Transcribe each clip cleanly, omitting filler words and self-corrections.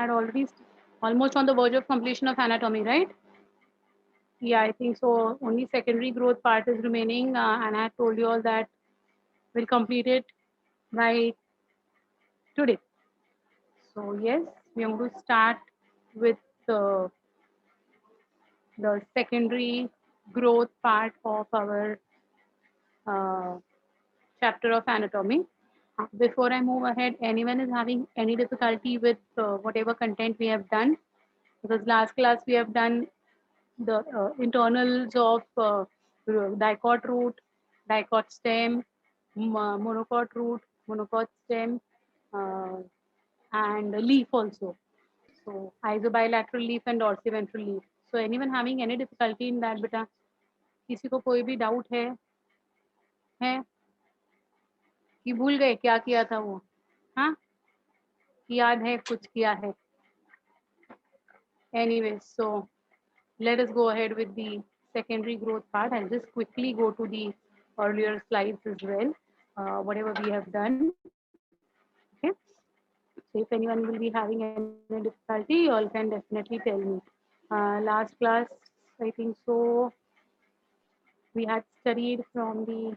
had already almost on the verge of completion of anatomy, right? Yeah, I think so. Only secondary growth part is remaining, and I told you all that we'll complete it by today. So yes, we are going to start with the, the secondary growth part of our uh, chapter of anatomy. Before I move ahead, anyone is having any difficulty with whatever content we have done? Because last class we have done the internals of dicot root, dicot stem, monocot root, monocot stem, uh, and leaf also. So isobilateral leaf and dorsiventral leaf. So anyone having any difficulty in that, बेटा? किसी को कोई भी doubt है कि भूल गए क्या किया था वो? हाँ, याद है कुछ किया है? Anyway, so let us go ahead with the secondary growth part. I'll just quickly go to the earlier slides as well, whatever we have done. Okay. So if anyone will be having any difficulty, you all can definitely tell me. Last class, I think so, we had studied from the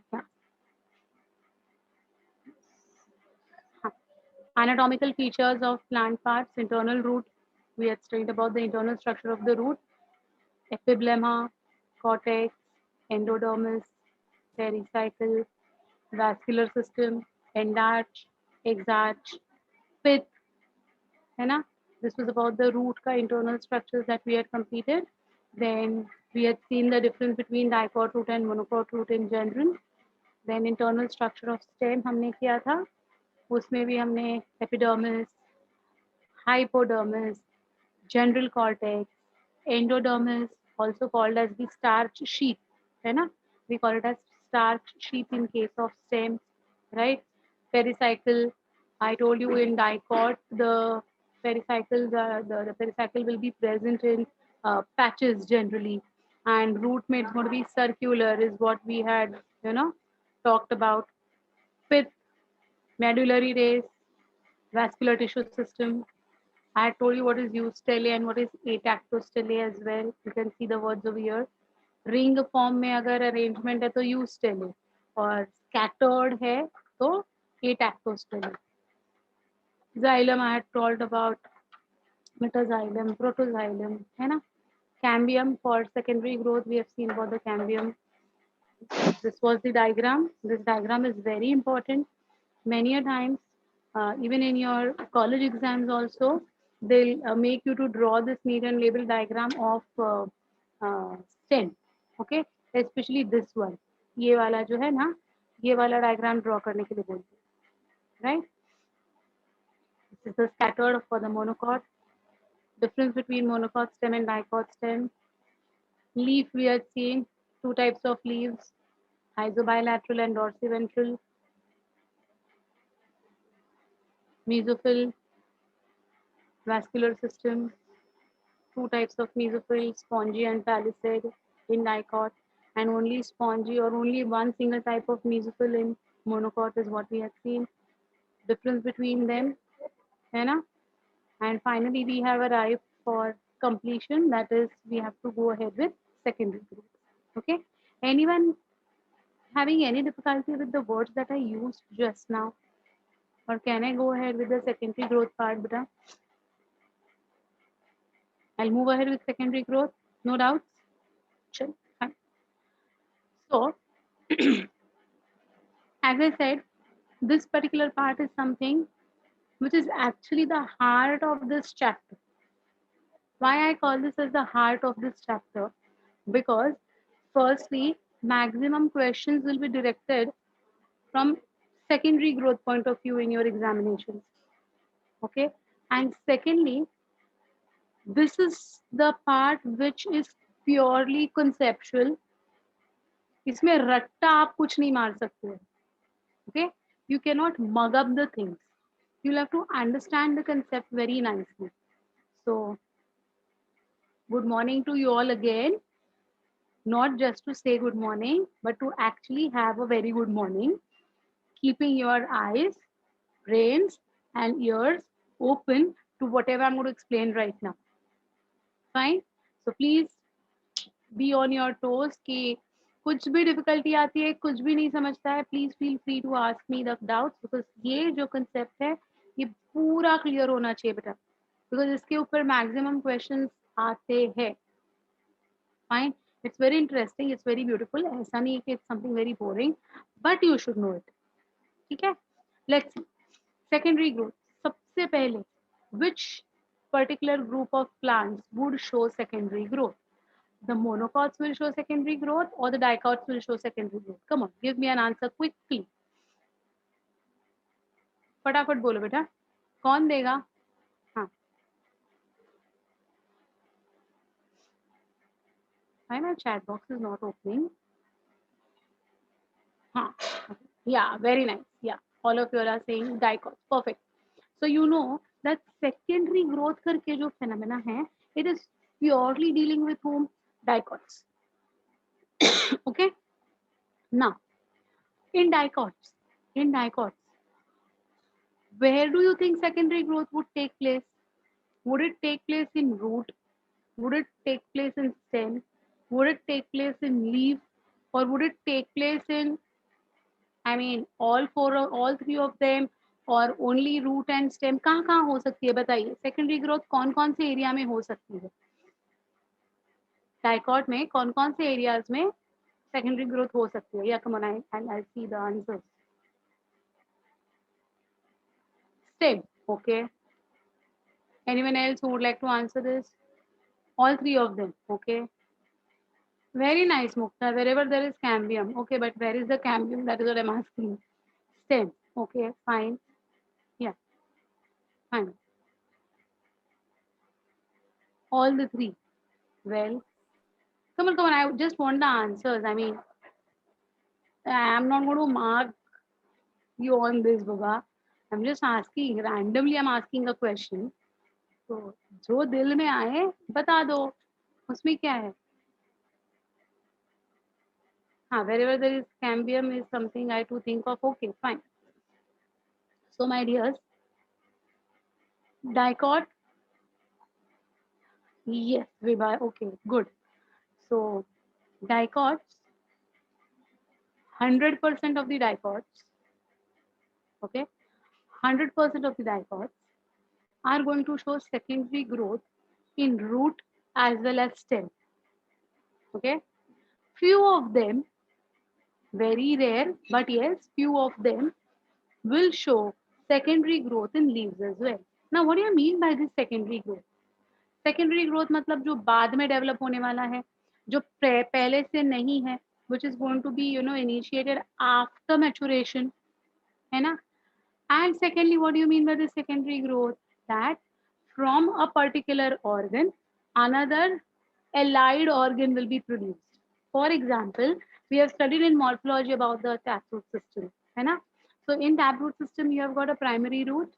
anatomical features of plant parts, internal root. We had studied about the internal structure of the root, epiblema, cortex, endodermis, pericycle, vascular system, endarch, exarch, pith, है ना? This was about the root का internal structures that we had completed. Then we had seen the difference between dicot root and monocot root in general. Then internal structure of stem हमने किया था. उसमें भी हमने epidermis, hypodermis, general cortex, endodermis, also called as the starch sheath, है ना? We call it as starch sheath in case of stem, right? Pericycle. I told you in dicot, the pericycle, the pericycle will be present in patches generally, and root may it's going to be circular, is what we had, talked about. Pith, medullary race, vascular tissue system. I had told you what is eustele and what is atactostele as well. You can see the words over here. Ring form में अगर arrangement है तो eustele और scattered है तो atactostele. Xylem I had told about metaxylem, protoxylem, है ना? Cambium for secondary growth we have seen about the cambium. This was the diagram. This diagram is very important. Many a times, even in your college exams also, they'll make you to draw this neat and label diagram of stem. Okay, especially this one. ये वाला जो है ना, ये वाला diagram draw करने के लिए बोलते हैं, right? This is the scattered for the monocot. Difference between monocot stem and dicot stem. Leaf we had seen two types of leaves, isobilateral and dorsiventral. Mesophyll, vascular system, two types of mesophyll, spongy and palisade in dicot, and only spongy or only one single type of mesophyll in monocot is what we have seen. Difference between them, है ना? And finally, we have arrived for completion. That is, we have to go ahead with secondary growth. Okay. Anyone having any difficulty with the words that I used just now? Or can I go ahead with the secondary growth part, beta? I'll move ahead with secondary growth. No doubts? Sure. Fine. So, as I said, this particular part is something which is actually the heart of this chapter. Why I call this as the heart of this chapter? Because, firstly, maximum questions will be directed from secondary growth point of view in your examinations. Okay. And secondly, this is the part which is purely conceptual. इसमें रट्टा आप कुछ नहीं मार सकते हो. Okay, you cannot mug up the things. You'll have to understand the concept very nicely. So good morning to you all again. Not just to say good morning, but to actually have a very good morning, keeping your eyes, brains and ears open to whatever I'm going to explain right now. Fine. So please be on your toes कि कुछ भी difficulty आती है, कुछ भी नहीं समझता है, please feel free to ask me the doubts, because ये जो कंसेप्ट है ये पूरा क्लियर होना चाहिए बेटा, बिकॉज इसके ऊपर मैक्सिमम क्वेश्चंस आते हैं. Fine. It's very interesting, it's very beautiful. ऐसा नहीं है कि it's something very boring, but you should know it. ठीक है. Let's see. Secondary growth. सबसे पहले which particular group of plants would show secondary growth? The monocots will show secondary growth or the dicots will show secondary growth? Come on, give me an answer quickly. फटाफट बोलो बेटा, कौन देगा? हाँ, why my chat box is not opening? हाँ, yeah, very nice. Yeah, all of you are saying dicots. Perfect. So you know that secondary growth करके जो phenomena है, it is purely dealing with whom? Dicots. Okay. Now, in dicots, where do you think secondary growth would take place? Would it take place in root? Would it take place in stem? Would it take place in leaf? Or would it take place in, I mean, all three of them, or only root and stem? कहाँ कहाँ हो सकती है बताइए. Secondary growth कौन कौन से area में हो सकती है? डाइकॉट में कौन कौन से एरियाज में सेकेंडरी ग्रोथ हो सकती है? या come on, I see the answers. Stem. Okay. Anyone else who would like to answer this? All three of them. Okay. Very nice, Mukta. Wherever there is cambium. Okay, but where is the cambium? That is what I'm asking. Stem. Okay, fine. Yeah, fine. All the three. Well, come on. I just want the answers. I mean, I'm not going to mark you on this, Baba. I'm just asking. Randomly, I'm asking a question. तो जो दिल में आए बता दो, उसमें क्या है? हाँ, wherever there is cambium is something I to think of. Okay, fine. So my dears, dicot. Yes, Vibha. Okay, good. So dicots, 100% of the dicots, okay, 100% of the dicots are going to show secondary growth in root as well as stem. Okay, few of them, very rare, but yes, few of them will show secondary growth in leaves as well. Now, what do you mean by this secondary growth? Secondary growth मतलब जो बाद में develop होने वाला है, जो पहले से नहीं है, which is going to be initiated after maturation, है ना? And secondly, what do you mean by the secondary growth? That from a particular organ, another allied organ will be produced. For example, we have studied in morphology about the taproot system, है ना? So in taproot system, you have got a primary root,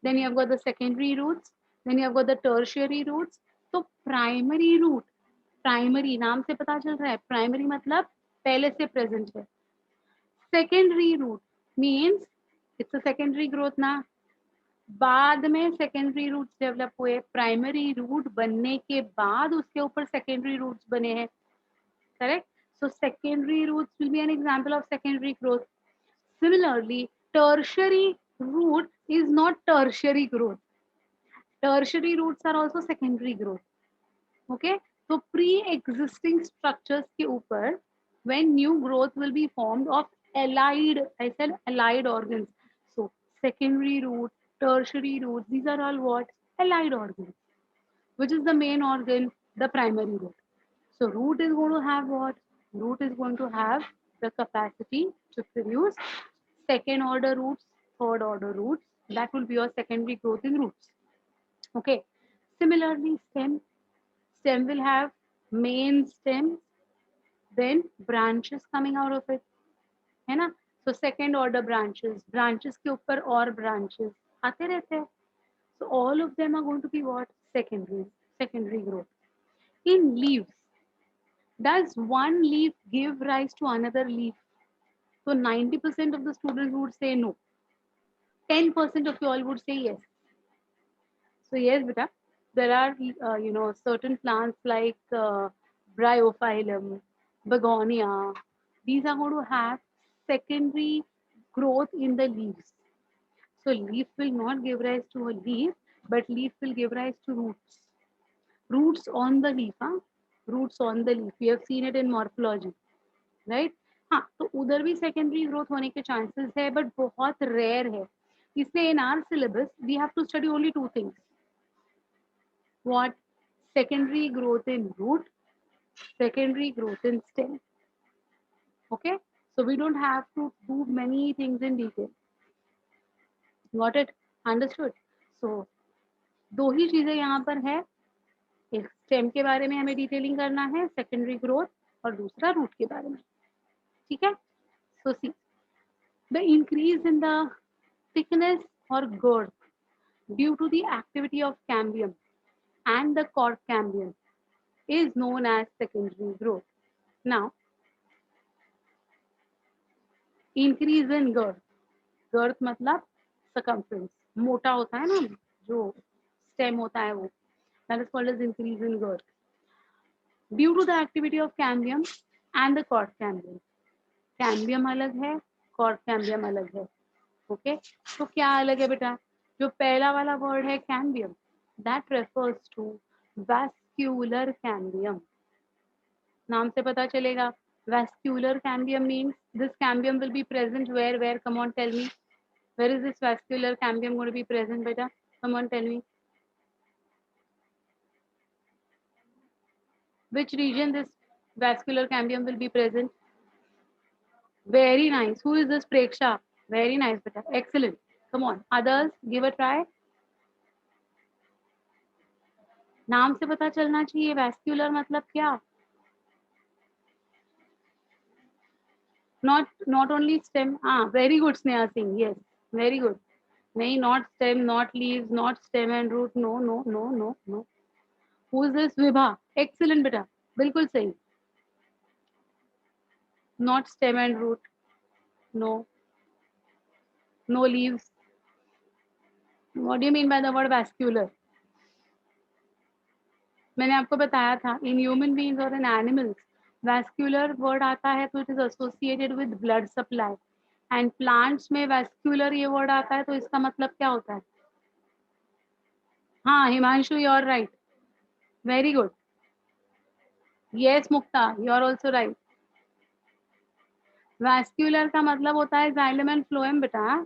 then you have got the secondary roots, then you have got the tertiary roots. तो primary root, primary नाम से पता चल रहा है, primary मतलब पहले से प्रेजेंट है. Secondary root means it's a secondary growth ना, बाद में सेकेंडरी रूट्स डेवलप हुए, प्राइमरी रूट बनने के बाद उसके ऊपर सेकेंडरी रूट्स बने हैं. Correct. So secondary roots will be an example of secondary growth. Similarly, tertiary root is not tertiary growth. Tertiary roots are also secondary growth. Okay, so pre-existing structures के ऊपर when new growth will be formed of allied, I said allied organs. So secondary root, tertiary root, these are all what? Allied organs. Which is the main organ? The primary root. So root is going to have what? Root is going to have the capacity to produce second order roots, third order roots. That will be your secondary growth in roots. Okay. Similarly, stem will have main stem, then branches coming out of it, है ना? So second order branches के ऊपर और branches आते रहते हैं. So all of them are going to be what? Secondary growth. In leaves, does one leaf give rise to another leaf? So 90% of the students would say no. 10% of you all would say yes. So yes, beta, there are certain plants like bryophyllum, begonia. These are going to have secondary growth in the leaves. So leaf will not give rise to a leaf, but leaf will give rise to roots. Roots on the leaf, हाँ, roots on the leaf. We have seen it in morphology, right? हाँ, तो उधर भी secondary growth होने के chances है, but बहुत rare है. इसलिए in our syllabus we have to study only two things. What? Secondary growth in root, secondary growth in stem. Okay, so we don't have to do many things in detail. Got it? Understood? So दो ही चीजें यहाँ पर है, एक stem के बारे में हमें डिटेलिंग करना है, सेकेंडरी ग्रोथ, और दूसरा रूट के बारे में. ठीक है? So see the increase in the thickness or girth due to the activity of cambium and the cork cambium is known as secondary growth. Now, increase in girth. Girth मतलब circumference. मोटा होता है ना जो stem होता है वो. That is called as increase in girth. Due to the activity of cambium and the cork cambium. Cambium अलग है, cork cambium अलग है. ओके, तो क्या अलग है बेटा? जो पहला वाला वर्ड है cambium, that refers to vascular cambium. नाम से पता चलेगा. Vascular cambium means this cambium will be present where? Come on, tell me. Where is this vascular cambium going to be present, beta? Come on, tell me. Which region this vascular cambium will be present? Very nice. Who is this Preksha? Very nice, beta. Excellent. Come on. Others, give a try. नाम से पता चलना चाहिए vascular मतलब क्या? Not only stem. Very good, Sneha Singh. Yes, very good. नहीं, not stem, not leaves, not stem and root. No, no, no, no, no. Who is this Vibha? Excellent, beta. बिल्कुल सही. Not stem and root. No. No leaves. What do you mean by the word vascular? मैंने आपको बताया था in human beings or in animals, vascular word आता है तो it is associated with blood supply. And plants में vascular ये word आता है तो इसका मतलब क्या होता है? हाँ, Himanshu, you are right. Very good. Yes, Mukta, you are also right. Vascular का मतलब होता है xylem and phloem बेटा.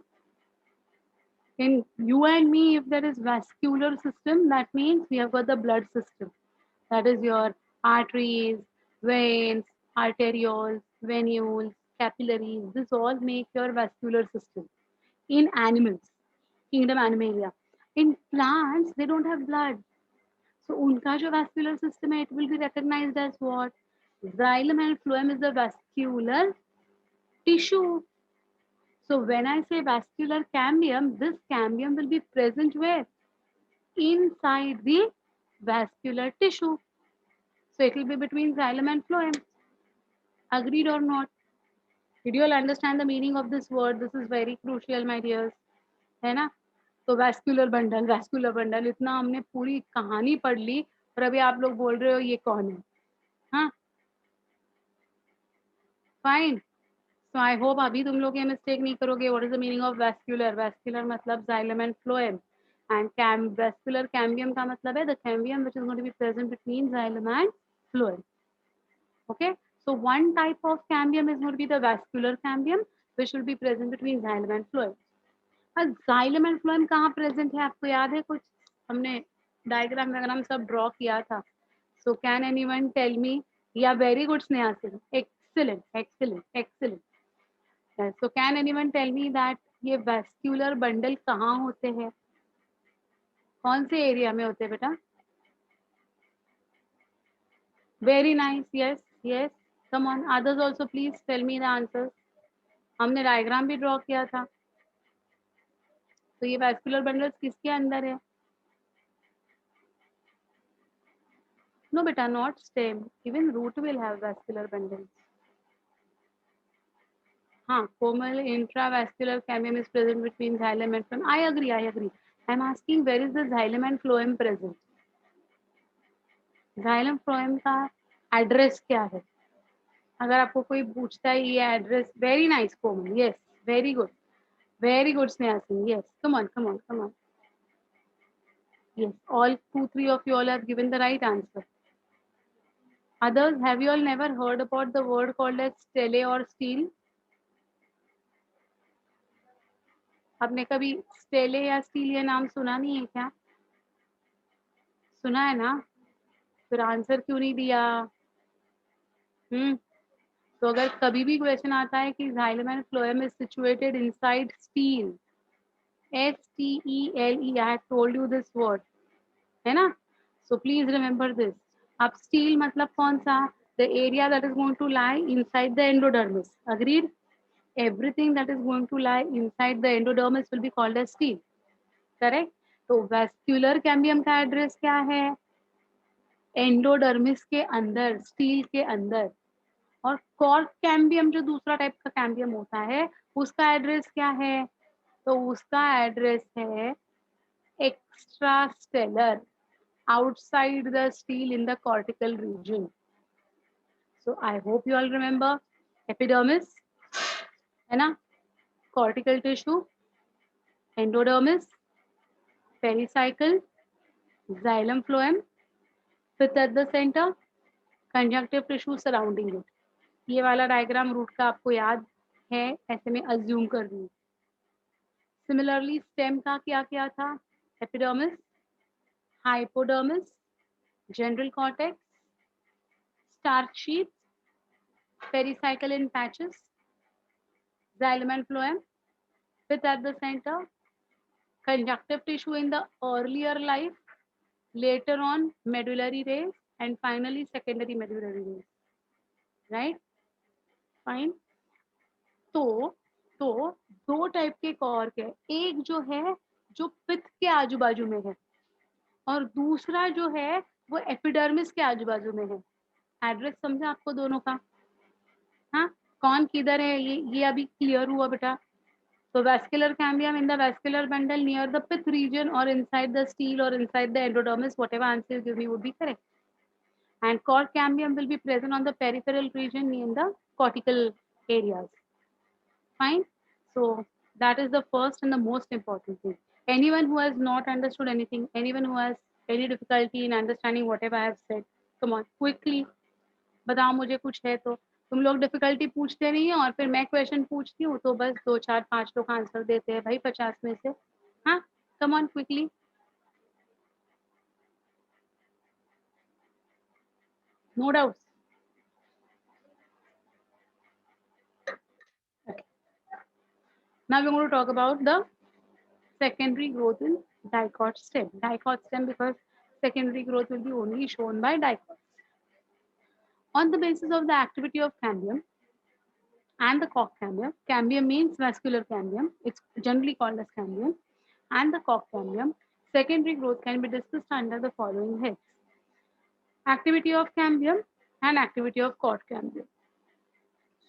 In you and me, if there is vascular system, that means we have got the blood system. That is your arteries, veins, arterioles, venules, capillaries. This all make your vascular system. In animals, kingdom Animalia. In plants, they don't have blood. So unka jo vascular system hai, it will be recognized as what? Xylem and phloem is the vascular tissue. So when I say vascular cambium, this cambium will be present where? Inside the vascular tissue. So it will be between xylem and phloem. Agreed or not? Did you all understand the meaning of this word? This is very crucial, my dears. है ना? तो vascular bundle इतना हमने पूरी कहानी पढ़ ली और अभी आप लोग बोल रहे हो ये कौन है? हाँ, फाइन. So I hope अभी तुम लोग ये मिस्टेक नहीं करोगे. What is the meaning of vascular? Vascular मतलब xylem and phloem. And vascular cambium का मतलब है the cambium which is going to be present between xylem and phloem. Okay, so one type of cambium is going to be the vascular cambium which will be present between xylem and phloem. अब xylem and phloem कहाँ present है? आपको याद है कुछ? हमने diagram वगैरह सब ड्रॉ किया था. So can anyone tell me? Yeah, very good, Sneha Singh. Excellent, excellent, excellent. So can anyone tell me that ये vascular bundle कहाँ होते हैं? कौन से एरिया में होते हैं बेटा? Very nice. Yes, yes. Come on. Others also please tell me the answers. हमने डायग्राम भी ड्रॉ किया था. तो ये vascular bundles किसके अंदर है? No beta, not stem. Even root will have vascular bundles. हाँ, comal intravascular cambium is present between xylem and phloem. I agree. I am asking where is the xylem and phloem प्रेजेंट. xylem phloem का address क्या है? अगर आपको कोई पूछता है ये address, very nice Komal, yes, very good Sneha Singh, yes, come on come on come on, yes, all 2 3 of you all have given the right answer. Others, have you all never heard about the word called as stele or steel? आपने कभी stele या steel ये नाम सुना नहीं है क्या? सुना है ना? फिर आंसर क्यों नहीं दिया? तो अगर कभी भी क्वेश्चन आता है कि xylem and phloem is situated inside steel, STELE, I have told you this word, है ना? So please remember this. अब steel मतलब कौन सा? The area that is going to lie inside the endodermis. Agreed? Everything that is going to lie inside the endodermis will be called as steel. Correct? तो vascular cambium का address क्या है? Endodermis के अंदर, steel के अंदर. और cork cambium जो दूसरा टाइप का कैम्बियम होता है, उसका एड्रेस क्या है? तो उसका एड्रेस है extra stelar, outside the steel in the cortical region. So I hope you all remember epidermis, है ना? Cortical tissue, endodermis, pericycle, xylem phloem, fifth at the center, conjunctive tissue surrounding it. ये वाला diagram root का आपको याद है, ऐसे में अज्यूम कर रही हूँ. सिमिलरली स्टेम का क्या क्या था? Epidermis, hypodermis, general cortex, starch sheath, pericycle in patches, xylem and phloem, fifth at the center, conjunctive tissue in the earlier life, later on medullary rays, and finally secondary medullary rays. Right? Fine. तो दो type के cork है. एक जो है जो पित्त के आजू बाजू में है, और दूसरा जो है वो एपिडर्मिस के आजू बाजू में है. एड्रेस समझा आपको दोनों का? हाँ, कौन किधर है ये अभी क्लियर हुआ बेटा? So vascular cambium in the vascular bundle near the pith region or inside the steel or inside the endodermis, whatever answer you give me would be correct. And cork cambium will be present on the peripheral region in the cortical areas. Fine. So that is the first and the most important thing. Anyone who has not understood anything, anyone who has any difficulty in understanding whatever I have said, come on, quickly बताओ मुझे कुछ है तो. तुम लोग difficulty पूछते नहीं है और फिर मैं क्वेश्चन पूछती हूँ तो बस 2 4 5 लोग आंसर देते हैं भाई 50 में से. हाँ, come on quickly. No doubt. Now we're going to talk about the secondary growth in dicot stem. Dicot stem because secondary growth will be only shown by dicots. On the basis of the activity of cambium and the cork cambium, cambium means vascular cambium. It's generally called as cambium. And the cork cambium, secondary growth can be discussed under the following heads: activity of cambium and activity of cork cambium.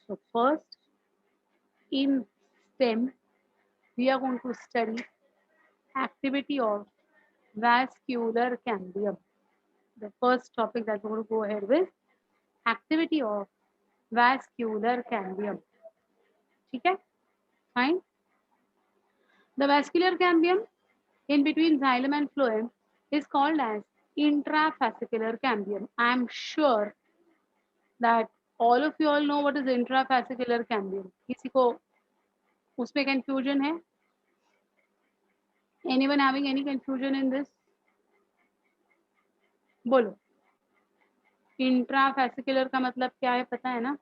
So first, in STEM, we are going to study activity of vascular cambium. The first topic that we're going to go ahead with, activity of vascular cambium. Okay, fine. The vascular cambium in between xylem and phloem is called as intrafascicular cambium. I am sure that all of you all know what is intrafascicular cambium. किसी को उसमें confusion है? Anyone having any confusion in this? बोलो. इंट्राफैसिकुलर का मतलब क्या है पता है ना?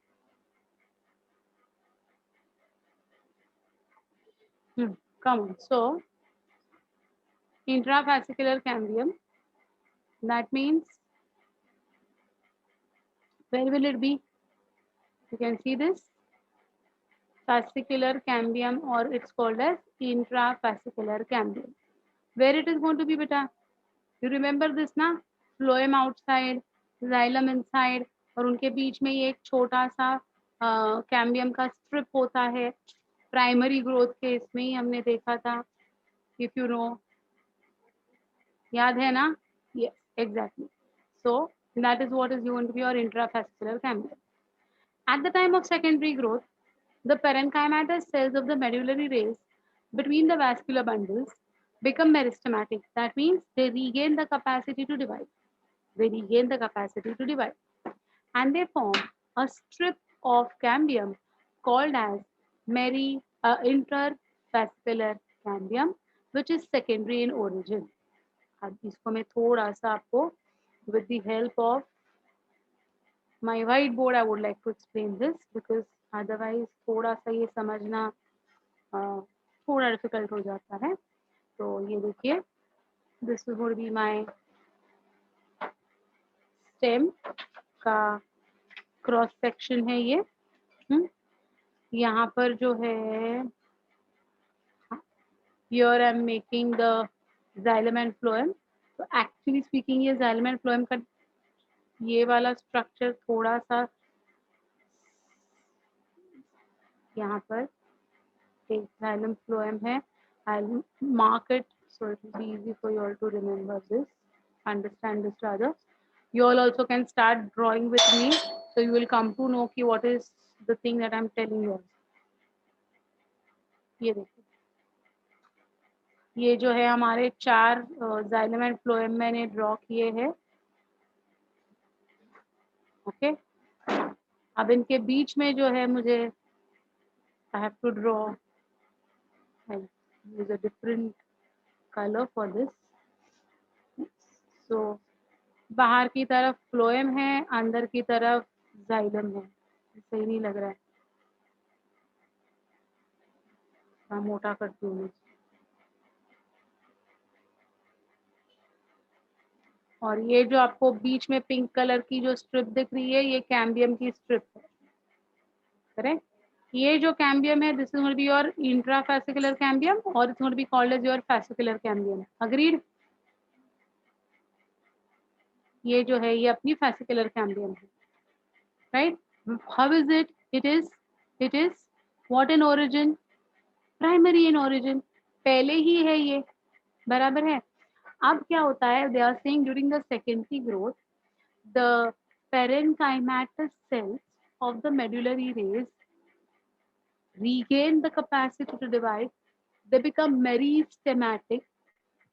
Come on. So intrafascicular cambium, that means where will it be? You can see this fascicular cambium, or it's called as intrafascicular cambium. Where it is going to be beta? You remember this ना? Phloem outside, xylem inside, और उनके बीच में ये एक छोटा सा cambium का strip होता है. प्राइमरी ग्रोथ के इसमें ही हमने देखा था, इफ यू नो. याद है ना? Yes, exactly. So that is what is going to be your intrafascicular cambium. At the time of secondary growth, the parenchymatous cells of the medullary rays between the vascular bundles become meristematic. That means they regain the capacity to divide. They regain the capacity to divide. And they form a strip of cambium called as intervascular cambium, which is secondary in origin. अब इसको मैं थोड़ा सा आपको with the help of my whiteboard I would like to explain this because otherwise थोड़ा सा ये समझना थोड़ा डिफिकल्ट हो जाता है. तो ये देखिए, this is going to be my stem का क्रॉस सेक्शन है ये. यहाँ पर जो है here I am making the xylem and phloem. तो एक्चुअली स्पीकिंग ये जाइलम एंड फ्लोएम का ये वाला स्ट्रक्चर थोड़ा सा यहाँ पर एक जाइलम फ्लोएम है. I'll mark it so it will be easy for you all to remember this, understand this rather. You all also can start drawing with me, so you will come to know कि what is the thing that I'm telling you. ये देखिए, ये जो है हमारे 4 xylem and phloem मैंने draw किए हैं. ओके, अब इनके बीच में जो है मुझे I have to draw use a different colour for this. So बाहर की तरफ फ्लोएम है, अंदर की तरफ जाइलम है. सही नहीं लग रहा है, मोटा करती हूँ. और ये जो आपको बीच में पिंक कलर की जो स्ट्रिप दिख रही है, ये कैम्बियम की स्ट्रिप है. करेक्ट. ये जो कैम्बियम है, this is going to be your intrafascicular cambium और it's going to be called as your fascicular cambium. Agreed. ये जो है ये अपनी फैसिकुलर कैम्बियम है. Right. How is it? It is what in origin? Primary in origin. पहले ही है ये. बराबर है. अब क्या होता है, they are saying during the secondary growth the parenchymatous cells of the medullary rays regain the capacity to divide. They become meristematic,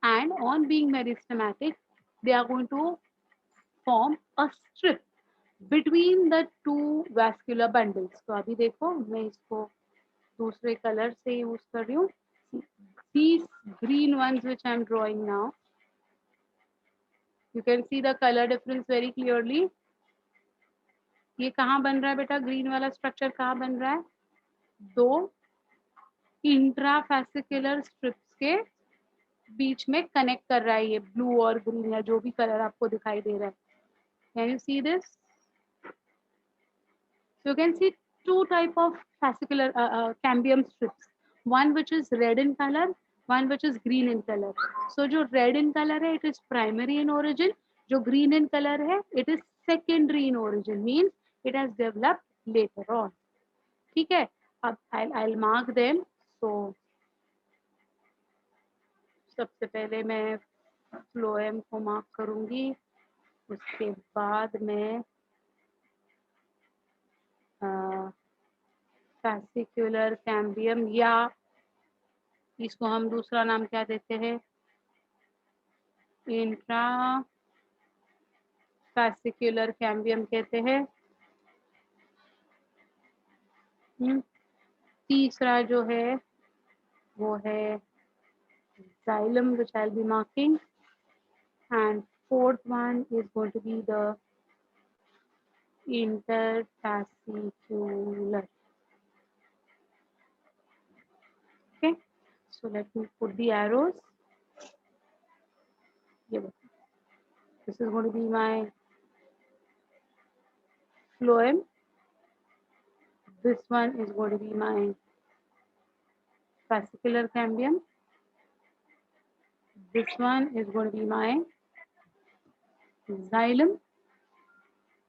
and on being meristematic, they are going to form a strip between the two vascular bundles. तो अभी देखो, मैं इसको दूसरे colour से use कर रही हूँ. These green ones which I am drawing now, you can see the color difference very clearly. ये कहाँ बन रहा है बेटा? ग्रीन वाला स्ट्रक्चर कहाँ बन रहा है? 2 इंट्राफैसिकुलर स्ट्रिप्स के बीच में कनेक्ट कर रहा है ये ब्लू और ग्रीन या जो भी कलर आपको दिखाई दे रहा है. Can you see this? You can C 2 type of fascicular cambium strips, one which is red in color, one which is green in color. So जो red in color है, it is primary in origin. जो green in color है, it is secondary in origin, means it has developed later on. ठीक है. अब I'll mark them. So सबसे पहले मैं फ्लोएम को मार्क करूंगी, उसके बाद मैं फैसिकुलर कैम्बियम, या इसको हम दूसरा नाम क्या देते हैं, इंट्रा फैसिकुलर कैम्बियम कहते हैं. तीसरा जो है वो है xylem, which I'll be marking, and fourth one is going to be the interfascicular. Okay, so let me put the arrows. This is going to be my phloem. This one is going to be my fascicular cambium. This one is going to be my xylem,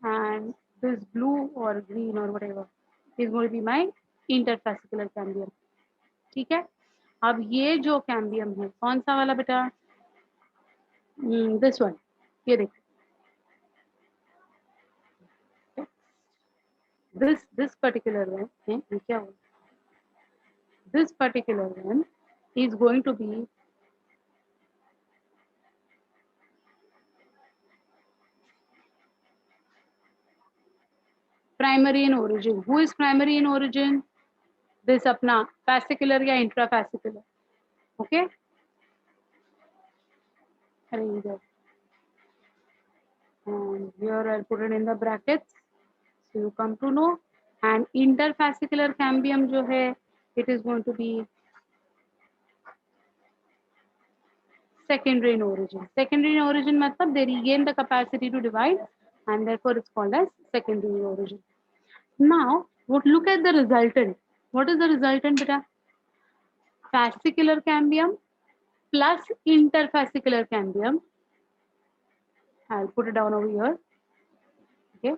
and this blue or green or whatever is going to be my interfascicular cambium. ठीक है. अब ये जो cambium है, कौन सा वाला बेटा? दिस वन, ये देख, this particular one है, ये क्या हुआ? This particular one is going to be primary in origin. Who is primary in origin? This अपना fascicular या intrafascicular. Okay. अरे इधर, and here I'll put it in the brackets so you come to know. And interfascicular cambium जो है, it is going to be secondary in origin. Secondary in origin मतलब they regain the capacity to divide and therefore it's called as secondary in origin. Now, look at the resultant. What is the resultant, beta? Fascicular cambium plus interfascicular cambium. I'll put it down over here. Okay.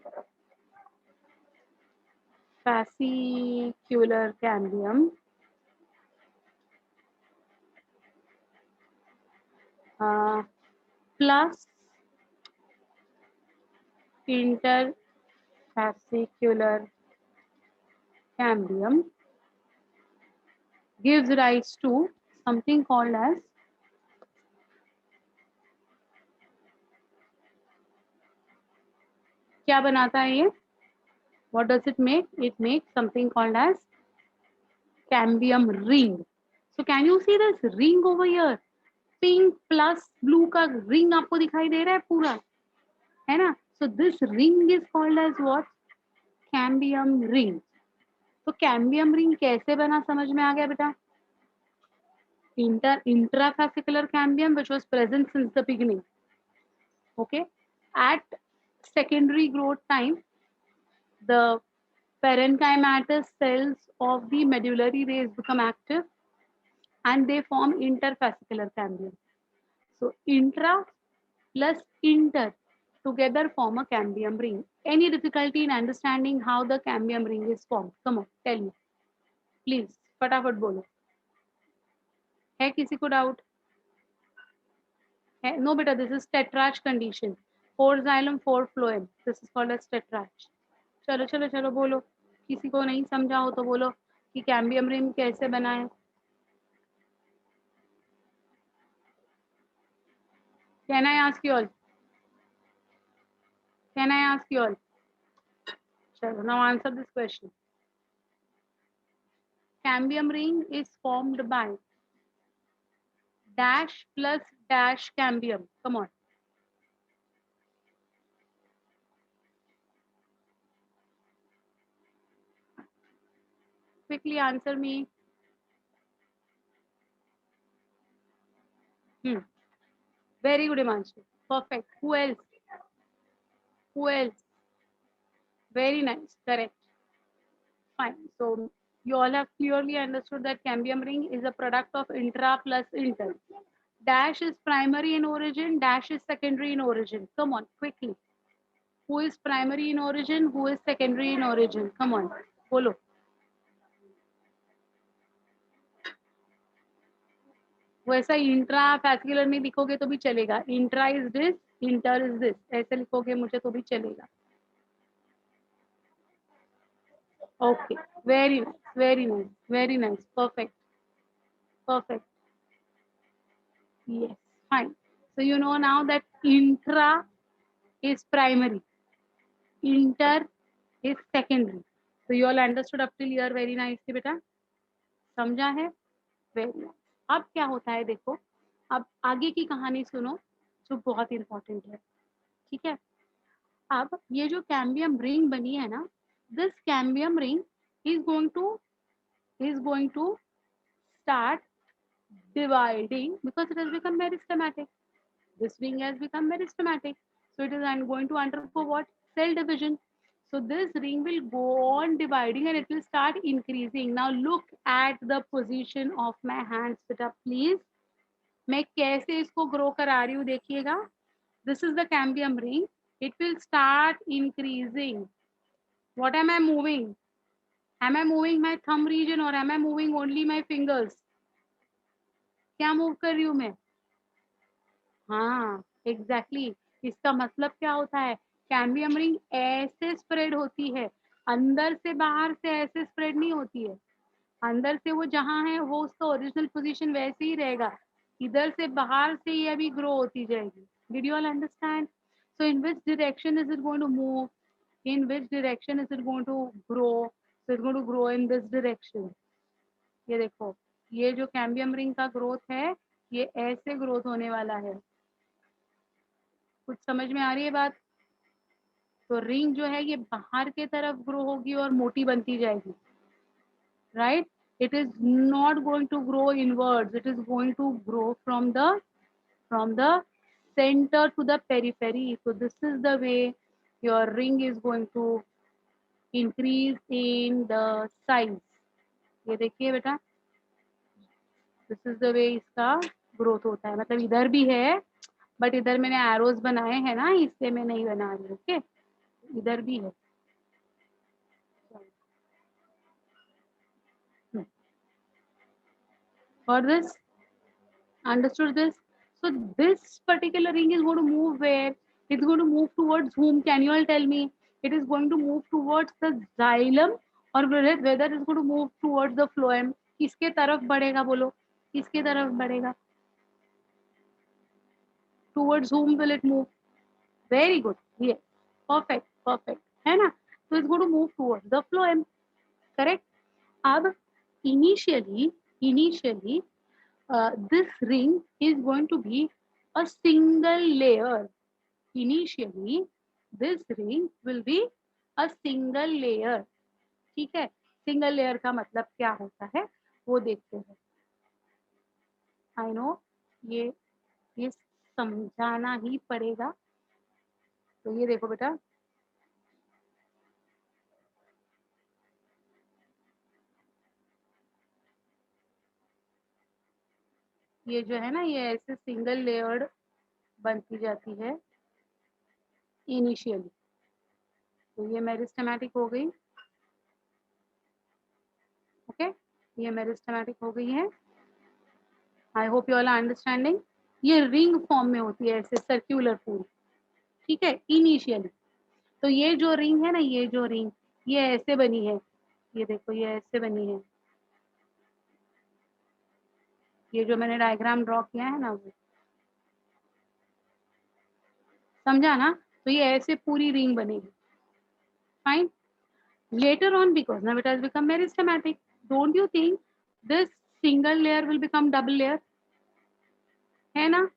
Fascicular cambium plus interfascicular cambium gives rise to something called as क्या बनाता है ये? What does it make? It makes something called as cambium ring. So can you see this ring over here? Pink plus blue का ring आपको दिखाई दे रहा है पूरा, है ना? So this ring is called as what? Cambium ring. तो cambium ring कैसे बना समझ में आ गया बेटा? Intrafascicular cambium which was present since the beginning. Okay. At secondary growth time, the parenchymatous cells of the medullary rays become active and they form interfascicular cambium. So intra plus inter together form a cambium ring. Any difficulty in understanding how the cambium ring is formed? Come on, tell me. Please, फटाफट बोलो. है किसी को doubt? No beta, this is tetrach condition. 4 xylem 4 phloem. This is called as tetrach. चलो चलो चलो बोलो. किसी को नहीं समझा हो तो बोलो कि कैम्बियम रिंग कैसे बना है. Can I ask you all? Can I ask you all? Chalo, now answer this question. Cambium ring is formed by dash plus dash cambium. Come on. Quickly answer me. Very good, Imanshu. Perfect. Who else? Who else? Very nice. Correct. Fine. So you all have clearly understood that cambium ring is a product of intra plus inter. Dash is primary in origin, dash is secondary in origin. Come on, quickly. Who is primary in origin? Who is secondary in origin? Come on, follow. वैसा intra fascicular में लिखोगे तो भी चलेगा. Intra is this, inter is this, ऐसे लिखोगे मुझे तो भी चलेगा. Okay, very nice, very nice, very nice. Perfect, perfect. Yes, fine. So you know now that intra is primary, inter is secondary. So you all understood up till here very nicely, बेटा. समझा है? Very nice. अब क्या होता है देखो, अब आगे की कहानी सुनो जो बहुत इंपॉर्टेंट है. ठीक है. अब ये जो कैम्बियम रिंग बनी है ना, this cambium ring is going to start dividing because it has become meristematic. This ring has become meristematic. So it is going to undergo what? Cell division. So this ring will go on dividing and it will start increasing. Now look at the position of my hands, beta, please. मैं कैसे इसको grow करा रही हूँ देखिएगा. This is the cambium ring. It will start increasing. What am I moving? Am I moving my thumb region or am I moving only my fingers? क्या move कर रही हूँ मैं? हाँ, एग्जैक्टली इसका मतलब क्या होता है, कैम्बियम रिंग ऐसे स्प्रेड होती है, अंदर से बाहर से ऐसे स्प्रेड नहीं होती है। अंदर से वो जहाँ है वो उसका ओरिजिनल पोजीशन वैसे ही रहेगा, इधर से बाहर से ये अभी ग्रो होती जाएगी। Did you all understand? So in which direction is it going to move, in which direction is it going to grow? So it going to grow in this direction. ये देखो, ये जो कैम्बियम रिंग का growth है ये ऐसे growth होने वाला है। कुछ समझ में आ रही है बात? तो रिंग जो है ये बाहर के तरफ ग्रो होगी और मोटी बनती जाएगी, right? It is not going to grow inwards, it is going to grow from the center to the periphery. So this is the way your ring is going to increase in the size. ये देखिए बेटा, this is the way इसका growth होता है। मतलब इधर भी है बट इधर मैंने एरोज बनाए हैं ना, इससे मैं नहीं बना रही। ओके, इधर भी है। और this, understood this? So this particular ring is going to move where? It's going to move towards whom? Can you all tell me? It is going to move towards the xylem or whether it's going to move towards the phloem? किसके तरफ बढ़ेगा बोलो, किसके तरफ बढ़ेगा? Towards whom will it move? Very good. Yes. Perfect. Perfect. है ना? So it's going to move towards the phloem. Correct? अब initially this ring is going to be a single layer. Initially this ring will be a single layer. ठीक है, single layer का मतलब क्या होता है वो देखते हैं। आई नो ये समझाना ही पड़ेगा। तो ये देखो बेटा, ये जो है ना ये ऐसे सिंगल लेयर्ड बनती जाती है इनिशियली। तो ये मेरिस्टेमेटिक हो गई। ओके, ये मेरिस्टेमेटिक हो गई है। I hope you all are understanding. ये रिंग फॉर्म में होती है ऐसे सर्क्यूलर पूरी। ठीक है, इनिशियली। तो ये जो रिंग है ना, ये जो रिंग ये ऐसे बनी है, ये देखो ये ऐसे बनी है। ये जो मैंने डायग्राम ड्रॉ किया है ना वो समझा ना? तो ये ऐसे पूरी रिंग बनेगी। Fine. Later on, because now it has become meristematic, don't you think this single layer will become double layer? है ना,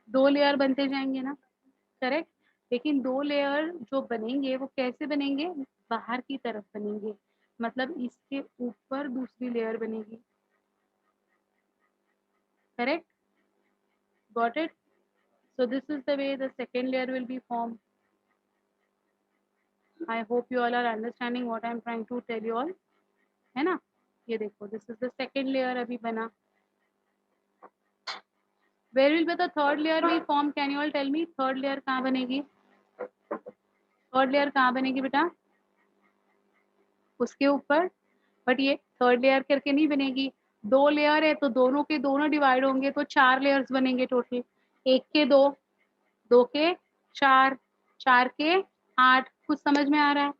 दो लेयर बनते जाएंगे ना, करेक्ट। लेकिन दो लेयर जो बनेंगे वो कैसे बनेंगे, बाहर की तरफ बनेंगे, मतलब इसके ऊपर दूसरी लेयर बनेगी। Correct, got it? So this is the way the second layer will be formed. I hope you all are understanding what I am trying to tell you all. है ना? ये देखो, this is the second layer अभी बना। Where will be the third layer be formed? Can you all tell me? Third layer कहाँ बनेगी? Third layer कहाँ बनेगी बेटा? उसके ऊपर। बट ये थर्ड लेयर करके नहीं बनेगी, दो लेयर है तो दोनों के दोनों डिवाइड होंगे तो चार लेयर्स बनेंगे टोटल। एक के दो, दो के चार, चार के आठ। कुछ समझ में आ रहा है?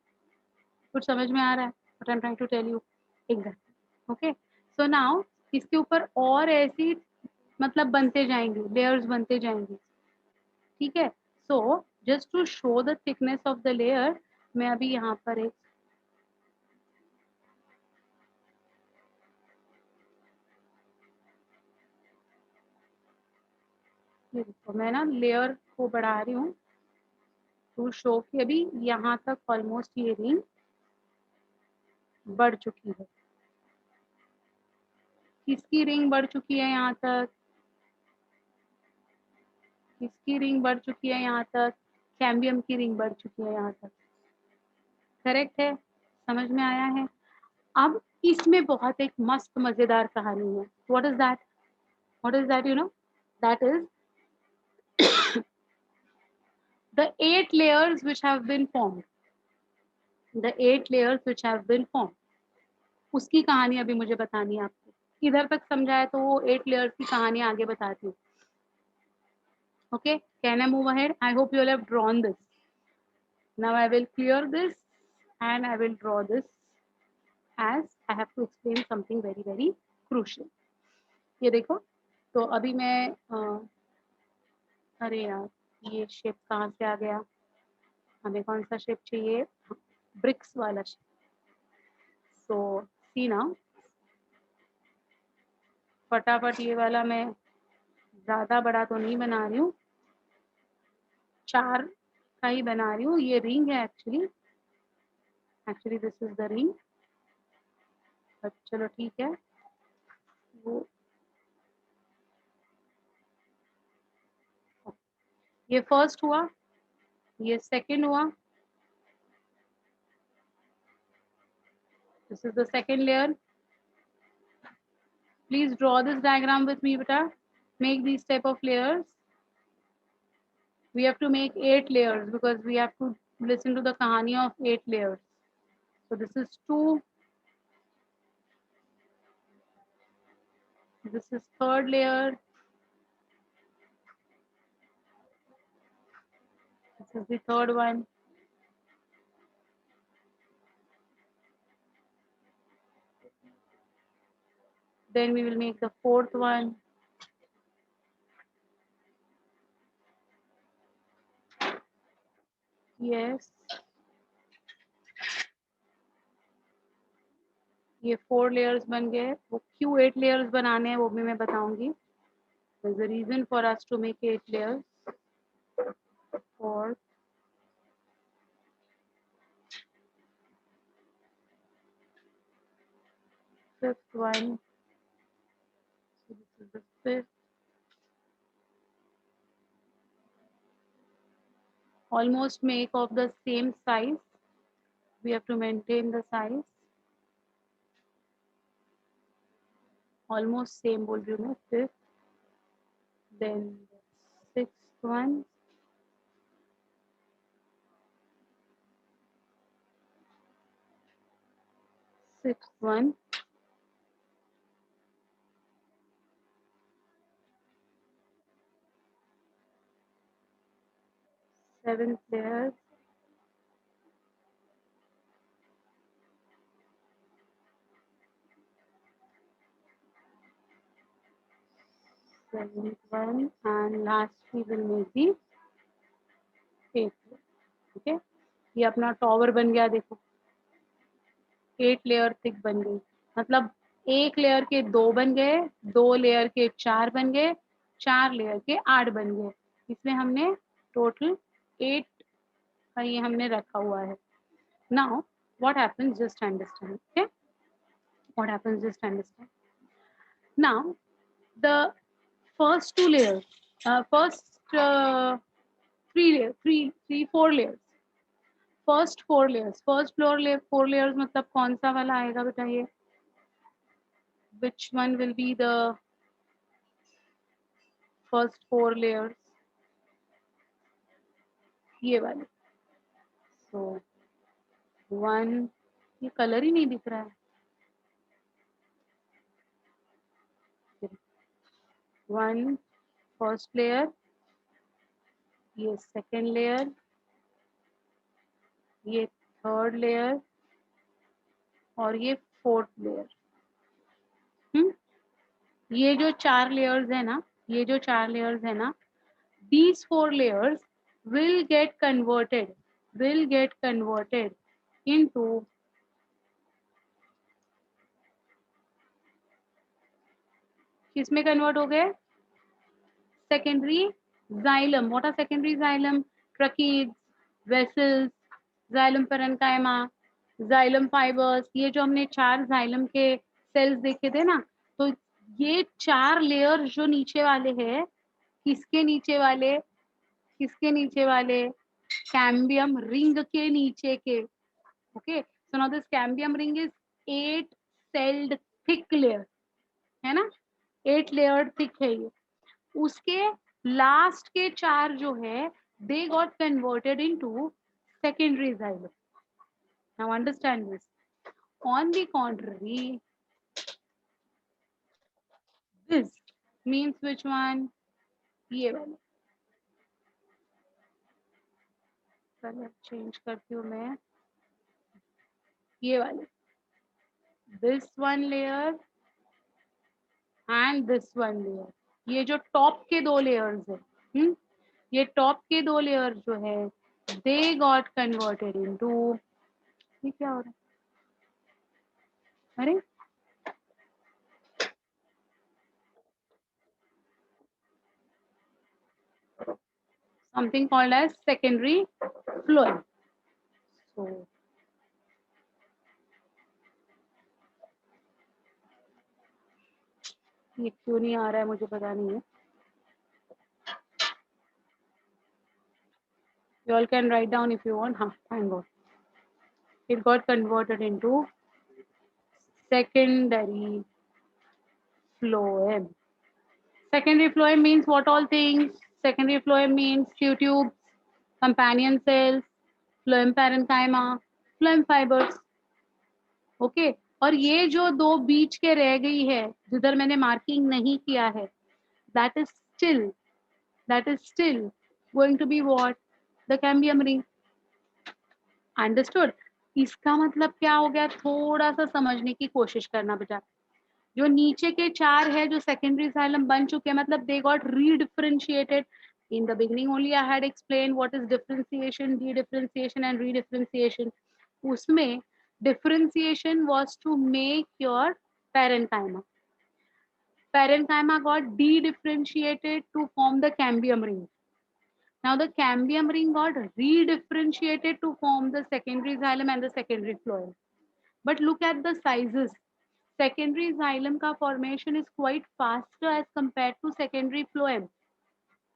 कुछ समझ में आ रहा है what I am trying to tell you? Exactly. Okay, so now इसके ऊपर और ऐसी मतलब बनते जाएंगे, लेयर्स बनते जाएंगे। ठीक है, so just to show the thickness of the layer, मैं अभी यहाँ पर एक ये देखो, मैं ना लेयर को बढ़ा रही हूँ टू शो कि अभी यहाँ तक ऑलमोस्ट ये रिंग बढ़ चुकी है। किसकी रिंग बढ़ चुकी है यहाँ तक? किसकी रिंग बढ़ चुकी है यहाँ तक? कैम्बियम की रिंग बढ़ चुकी है यहाँ तक। करेक्ट है, समझ में आया है? अब इसमें बहुत एक मस्त मजेदार कहानी है। What is that? What is that? You know, that is the 8 layers which have been formed. The 8 layers which have been formed. उसकी कहानी अभी मुझे बतानी है आपको। इधर तक समझा है तो वो 8 लेयर्स की कहानी आगे बताती हूँ। Okay, can I move ahead? I hope you all have drawn this. Now I will clear this and I will draw this as I have to explain something very very crucial. ये देखो, तो अभी मैं अरे यार, ये shape कहाँ से आ गया? हमें कौन सा शेप चाहिए? ब्रिक्स वाला शेप. सो सी ना, फटाफट ये वाला मैं ज़्यादा बड़ा तो नहीं बना रही हूँ, 4 का ही बना रही हूँ. ये रिंग है actually this is the ring, but चलो ठीक है. वो ये फर्स्ट हुआ, ये सेकंड हुआ. This is the second layer. Please draw this diagram with me बेटा. Make these type of layers. We have to make 8 layers because we have to listen to the kahani of 8 layers. So this is 2, this is third layer, this is the third one, then we will make the fourth one, yes, ये 4 layers बन गए. वो क्यों 8 layers बनाने हैं वो भी मैं बताऊंगी. There's a reason for us to make 8 layers. Fourth, fifth one, so this is the fifth. Almost make of the same size. We have to maintain the size. Almost same बोल रही हूँ मैं. Fifth, then the sixth one, sixth one, seventh layer, seventh one, and last we will make the eighth layer. Okay, ये अपना tower बन गया. देखो 8 layer thick बन गई. मतलब एक लेयर के 2 बन गए, 2 लेयर के 4 बन गए, 4 लेयर के 8 बन गए. इसमें हमने टोटल 8 का ये हमने रखा हुआ है. Now what happens, just understand. Okay, what happens, just understand. Now the first 2 layers, first 3 layers, 4 layers, first 4 layers, first floor layer 4 layers मतलब कौन सा वाला आएगा बेटा? ये which one will be the first 4 layers? ये वाले. So 1, ये कलर ही नहीं दिख रहा है. 1 first layer, ये second layer, ये थर्ड लेयर और ये फोर्थ लेयर. ये जो 4 लेयर्स है ना, ये जो 4 लेयर्स है ना, these 4 layers will get converted into किसमें कन्वर्ट हो गए? Secondary xylem. What are secondary xylem? Tracheids, vessels, xylem parenchyma, xylem fibres. ये जो हमने 4 जाइलम के सेल्स देखे थे ना, तो ये 4 लेयर जो नीचे वाले हैं, किसके नीचे वाले? किसके नीचे वाले? कैम्बियम रिंग के नीचे के. Okay, so now this cambium ring is 8 sailed thick layer, है ना? 8 लेयर थिक है ये. उसके लास्ट के 4 जो है, they got converted into secondary xylem. Now understand this. On the contrary, this means which one? ये वाला. कलर चेंज करती हूँ मैं, ये वाले, this one layer and this one layer, ये जो टॉप के दो लेयर्स है, ये टॉप के दो लेयर जो है, दे गॉट कन्वर्टेड इनटू, ये क्या हो रहा है, अरे something called as secondary phloem. So ये क्यों नहीं आ रहा है मुझे पता नहीं है. You all can write down if you want. हाँ, thank God. It got converted into secondary phloem. Secondary phloem means what all things? Secondary phloem means tubes, companion cells, phloem parenchyma, phloem fibers. Okay, और ये जो दो बीच के रह गई है जिधर मैंने मार्किंग नहीं किया है, that is still going to be what? The cambium ring. Understood? इसका मतलब क्या हो गया, थोड़ा सा समझने की कोशिश करना बेटा. जो नीचे के चार है जो सेकेंडरी जाइलम बन चुके हैं, मतलब they got redifferentiated. In the beginning only I had explain what is differentiation, dedifferentiation and redifferentiation. उसमें differentiation was to make your parenchyma. Parenchyma got de-differentiated to form the cambium ring. Now the cambium ring got re-differentiated to form the secondary xylem and the secondary phloem. But look at the sizes. Secondary xylem का formation is quite faster as compared to secondary phloem,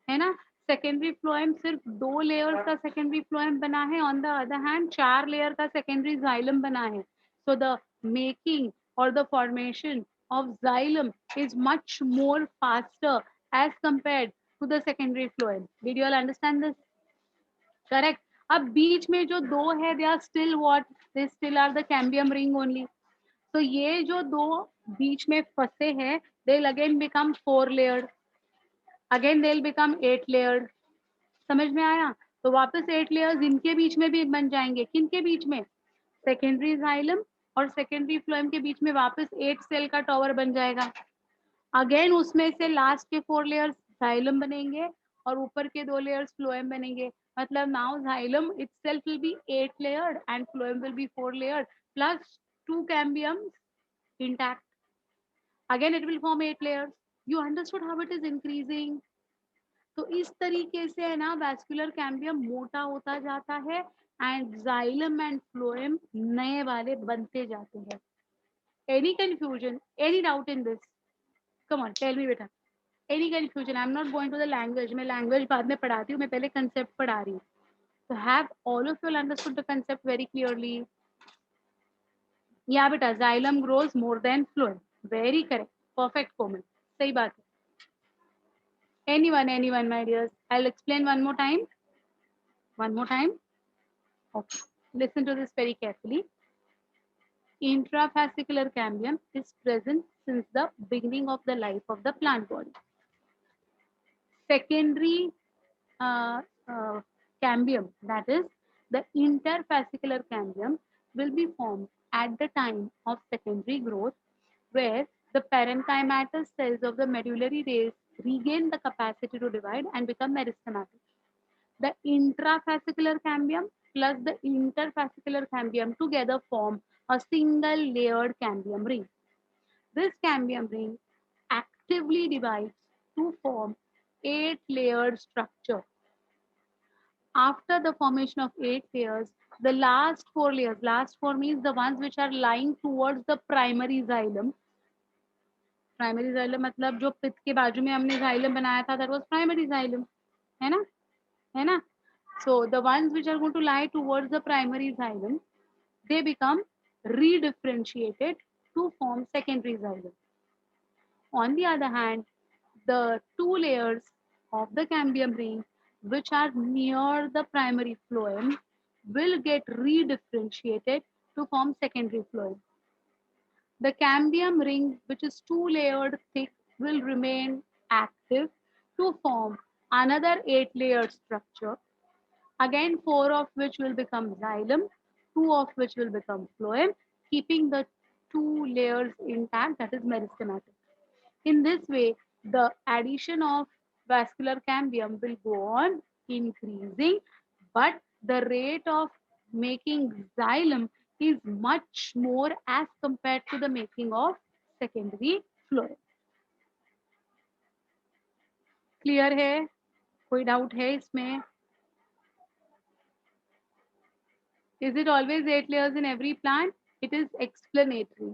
है ना. Secondary phloem सिर्फ दो layers का secondary phloem बना है, ऑन द अदर हैंड चार लेयर का सेकेंडरी जाइलम बना है. सो द मेकिंग और the formation of xylem is much more faster as compared to the secondary phloem. Did you all understand this? Correct. अब बीच में जो दो है, they are still what? They still are the cambium ring only. तो ये जो दो बीच में फंसे हैं, they again become 4 layered, again they become 8 layered. समझ में आया? तो वापस 8 लेयर्स इनके बीच में भी बन जाएंगे. किन के बीच में? सेकेंडरी जाइलम और सेकेंडरी फ्लोएम के बीच में वापस 8 सेल का टॉवर बन जाएगा. अगेन उसमें से लास्ट के 4 लेयर्स जाइलम बनेंगे और ऊपर के 2 लेयर्स फ्लोएम बनेंगे. मतलब now xylem itself will be 8 layered and phloem will be 4 layered plus 2 cambiums intact. Again it will form 8 layers. You understood how it is increasing? तो इस तरीके से है ना वैस्कुलर कैम्बियम मोटा होता जाता है एंड जाइलम एंड फ्लोएम नए वाले बनते जाते हैं. Any confusion, any doubt in this? Come on tell me बेटा. Any confusion? I am not going to the language. मैं लैंग्वेज बाद में पढ़ाती हूँ, मैं पहले कंसेप्ट पढ़ा रही हूँ. तो have all of you understood the concept very clearly? या बेटा, xylem grows more than phloem. Very correct, perfect Komal, सही बात है. Anyone, my dears. I'll explain one more time. One more time. Okay. Listen to this very carefully. Intrafascicular cambium is present since the beginning of the life of the plant body. Secondary uh, uh, cambium, that is the interfascicular cambium, will be formed at the time of secondary growth, where the parenchymatous cells of the medullary rays regain the capacity to divide and become meristematic. The intrafascicular cambium plus the interfascicular cambium together form a single layered cambium ring. This cambium ring actively divides to form 8 layered structure. After the formation of 8 layers, the last 4 layers, last 4 means the ones which are lying towards the primary xylem. Primary xylem मतलब जो पित्त के बाजू में हमने xylem बनाया था, that was primary xylem, है ना, है ना. So the ones which are going to lie towards the primary xylem, they become redifferentiated to form secondary xylem. On the other hand, the 2 layers of the cambium ring which are near the primary phloem will get redifferentiated to form secondary phloem. The cambium ring, which is 2 layered thick, will remain active to form another 8 layered structure. Again, 4 of which will become xylem, 2 of which will become phloem, keeping the 2 layers intact, that is meristematic. In this way, the addition of vascular cambium will go on increasing, but the rate of making xylem is much more as compared to the making of secondary phloem. Clear है? कोई doubt है इसमें? Is it always 8 layers in every plant? It is explanatory.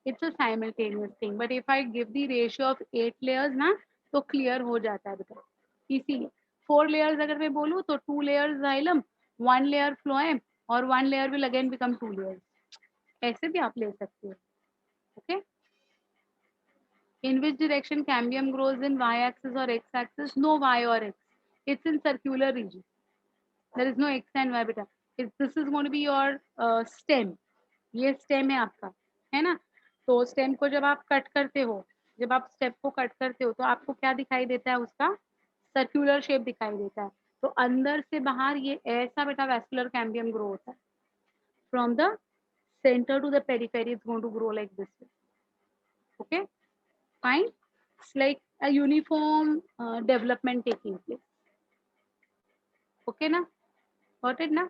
It's a simultaneous thing. But if I give the ratio of 8 layers ना, तो clear हो जाता है बेटा. इसीलिए 4 layers अगर मैं बोलूँ तो 2 layers xylem, 1 layer phloem और 1 layer will again become 2 layers. ऐसे भी आप ले सकते हो. Okay? In which direction cambium grows, in y-axis or x-axis? No y or x. It's in circular region. There is no x and y beta. This is going to be your stem. ये stem है आपका, है ना? तो stem को जब आप cut करते हो, जब आप स्टेप को कट करते हो तो आपको क्या दिखाई देता है? उसका सर्कुलर शेप दिखाई देता है. तो अंदर से बाहर ये ऐसा बेटा वैस्कुलर कैम्बियम ग्रो होता है. From the center to the periphery is going to grow like this way. Okay, fine. It's like a uniform development taking place. Okay, na? Got it, na?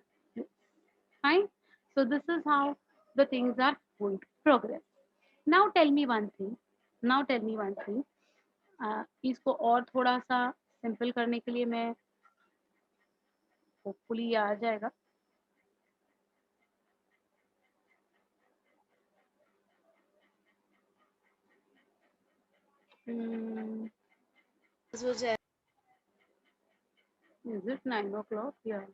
Fine. So this is how the things are going to progress. Now tell me one thing. Now tell me one thing. इसको और थोड़ा सा simple करने के लिए मैं hopefully ये आ जाएगा. Is it 9 o'clock? Yeah.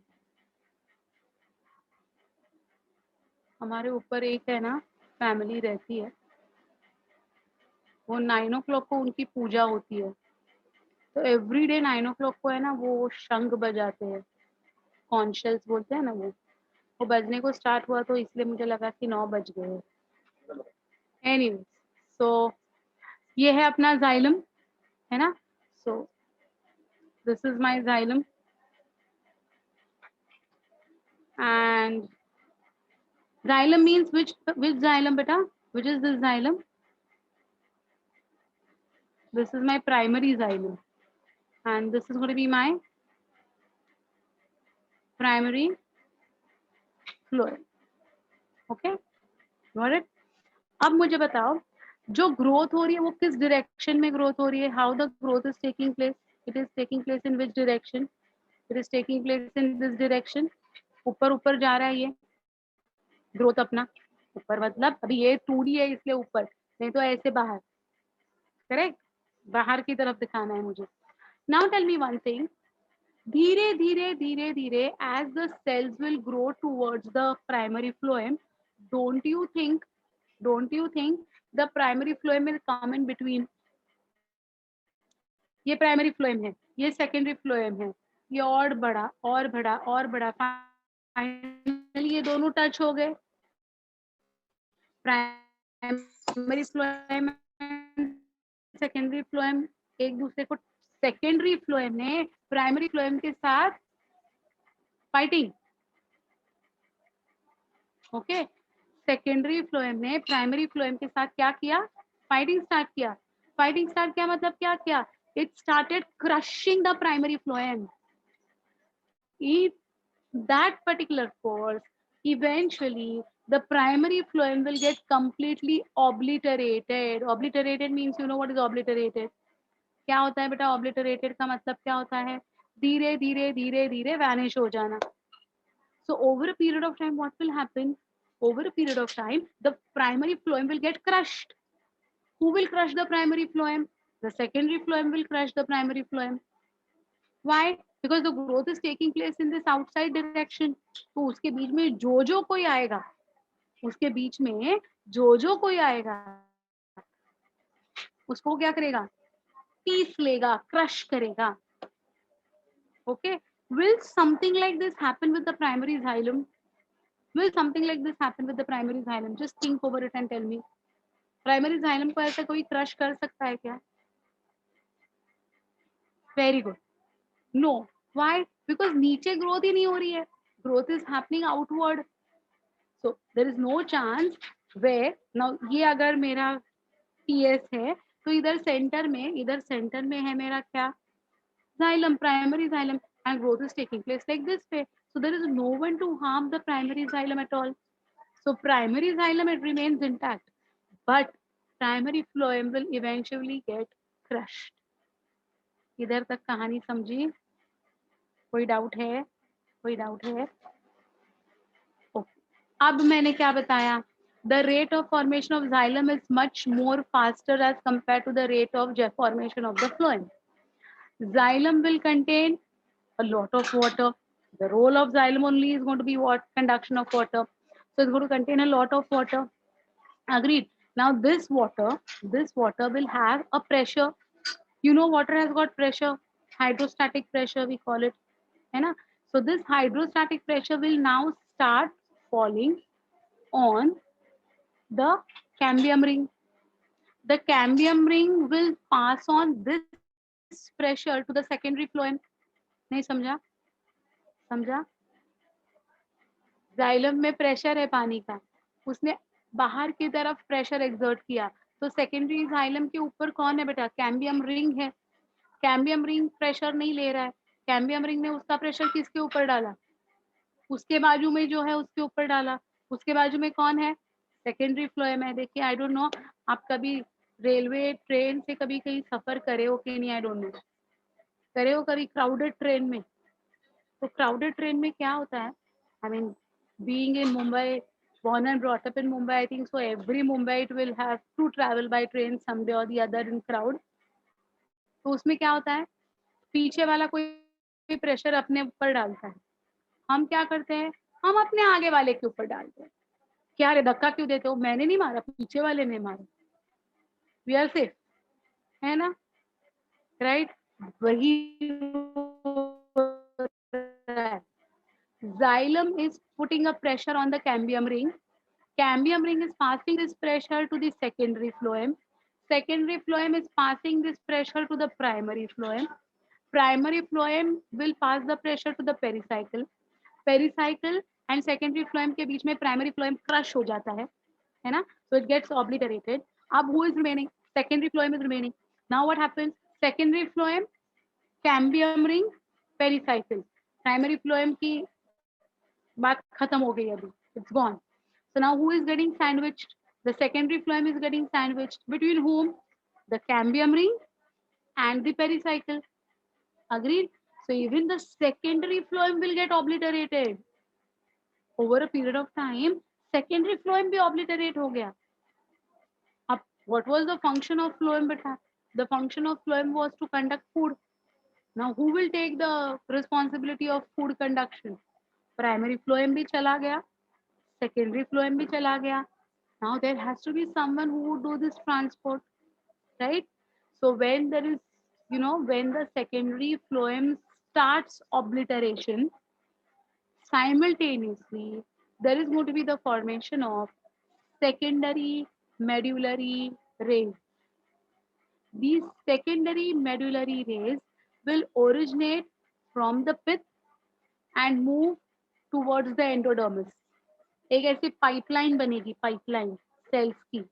हमारे ऊपर एक है ना फैमिली रहती है, वो 9 o'clock को उनकी पूजा होती है. तो एवरी डे 9 o'clock को है ना वो शंख बजाते हैं, कॉन्शल्स बोलते हैं ना, वो बजने को स्टार्ट हुआ तो इसलिए मुझे लगा कि 9 बज गए. एनीवेज, सो ये है अपना जाइलम, है ना? सो this is my xylem and xylem means which xylem beta? Which is this xylem? This is my primary xylem and this is going to be my primary phloem. Okay, got it? अब मुझे बताओ जो growth हो रही है वो किस direction में ग्रोथ हो रही है? How the growth is taking place? It is taking place in which direction? It is taking place in this direction. ऊपर ऊपर जा रहा है ये ग्रोथ अपना. ऊपर मतलब अभी ये 2D है इसलिए ऊपर, नहीं तो ऐसे बाहर. करेक्ट, बाहर की तरफ दिखाना है मुझे. Now tell me one thing. धीरे धीरे धीरे धीरे as the cells will grow towards the primary phloem, don't you think the primary phloem will come in between? ये प्राइमरी फ्लोएम है, ये सेकेंडरी फ्लोएम है, ये और बड़ा और बड़ा और बड़ा, फाइनली ये दोनों टच हो गए. प्राइमरी फ्लोएम सेकेंडरी फ्लोएम एक दूसरे को, सेकेंडरी फ्लोएम ने प्राइमरी फ्लोएम के साथ फाइटिंग. ओके, सेकेंडरी फ्लोएम ने प्राइमरी फ्लोएम के साथ क्या किया? फाइटिंग स्टार्ट किया. फाइटिंग स्टार्ट किया मतलब क्या किया? It started crushing the primary phloem. In that particular course, eventually the primary phloem will get completely obliterated. Obliterated means you know what is obliterated? क्या होता है बेटा? obliterated का मतलब क्या होता है? धीरे धीरे धीरे धीरे vanish हो जाना. So over a period of time, what will happen? Over a period of time, the primary phloem will get crushed. Who will crush the primary phloem? The secondary phloem will crush the primary phloem. Why? Because the growth is taking place in this outside direction. तो उसके बीच में जो कोई आएगा, उसके बीच में जो कोई आएगा उसको क्या करेगा? पीस लेगा, क्रश करेगा. Okay, will something like this happen with the primary xylem? Will something like this happen with the primary xylem? Just think over it and tell me. Primary xylem को ऐसा कोई क्रश कर सकता है क्या? Very good. No. Why? Because नीचे growth ही नहीं हो रही है. Growth is happening outward. So there is no chance where now ये अगर मेरा PS है तो इधर सेंटर में है मेरा क्या? Xylem, primary xylem, and growth is taking place like this way. So there is no one to harm the primary xylem at all. So primary xylem it remains intact, but primary phloem will eventually get crushed. इधर तक कहानी समझी? कोई doubt है? कोई doubt है? अब मैंने क्या बताया? The rate of formation of xylem is much more faster as compared to the rate of formation of the phloem. Xylem will contain a lot of water. The role of xylem only is going to be what? Conduction of water. So it's going to contain a lot of water. Agreed. Now this water will have a pressure. You know water has got pressure, hydrostatic pressure we call it. है ना? So this hydrostatic pressure will now start falling on the cambium ring. The cambium ring will pass on this pressure to the secondary phloem. नहीं समझा? समझा? Xylem में pressure है पानी का, उसने बाहर की तरफ प्रेशर एक्सर्ट किया, तो सेकेंडरी जाइलम के ऊपर कौन है बेटा? कैम्बियम रिंग है. कैम्बियम रिंग प्रेशर नहीं ले रहा है. कैम्बियम रिंग ने उसका प्रेशर किसके ऊपर डाला? उसके बाजू में जो है उसके ऊपर डाला. उसके बाजू में कौन है? सेकेंडरी फ्लोएम है. देखिए आई डोंट नो आप कभी रेलवे ट्रेन से कभी कहीं सफर करे हो कि नहीं, आई डोंट नो. करे हो कभी क्राउडेड ट्रेन में? तो क्राउडेड ट्रेन में क्या होता है? I mean being in Mumbai, born and brought up in Mumbai, I think so every Mumbaite will have to travel by train someday or the other in crowd. तो उसमें क्या होता है? पीछे वाला कोई प्रेशर अपने ऊपर डालता है. हम क्या करते हैं? हम अपने आगे वाले के ऊपर डालते हैं. क्या रे धक्का क्यों देते हो? मैंने नहीं मारा, पीछे वाले ने मारा. वी आर सेफ, है ना? राइट? वही xylem is putting a pressure on the cambium ring. Cambium ring is passing this pressure to the secondary phloem. Secondary phloem is passing this pressure to the primary phloem. Primary phloem will pass the pressure to the pericycle. Pericycle and secondary phloem के बीच में primary phloem crush हो जाता है ना? So it gets obliterated. अब who is remaining? Secondary phloem is remaining. Now what happens? Secondary phloem, cambium ring, pericycle. Primary phloem की बात खत्म हो गई अभी. It's gone. So now who is getting sandwiched? The secondary phloem is getting sandwiched. Between whom? The cambium ring and the pericycle. Agreed? So even the secondary phloem will get obliterated. Over a period of time, secondary phloem भी obliterate हो गया. अब what was the function of phloem beta? The function of phloem was to conduct food. Now who will take the responsibility of food conduction? Primary phloem भी चला गया, secondary phloem भी चला गया. Now there has to be someone who would do this transport, right? So when there is, when the secondary phloem starts obliteration, simultaneously there is going to be the formation of secondary medullary rays. These secondary medullary rays will originate from the pith and move towards the endodermis. एक ऐसी pipeline बनेगी, pipeline sales की.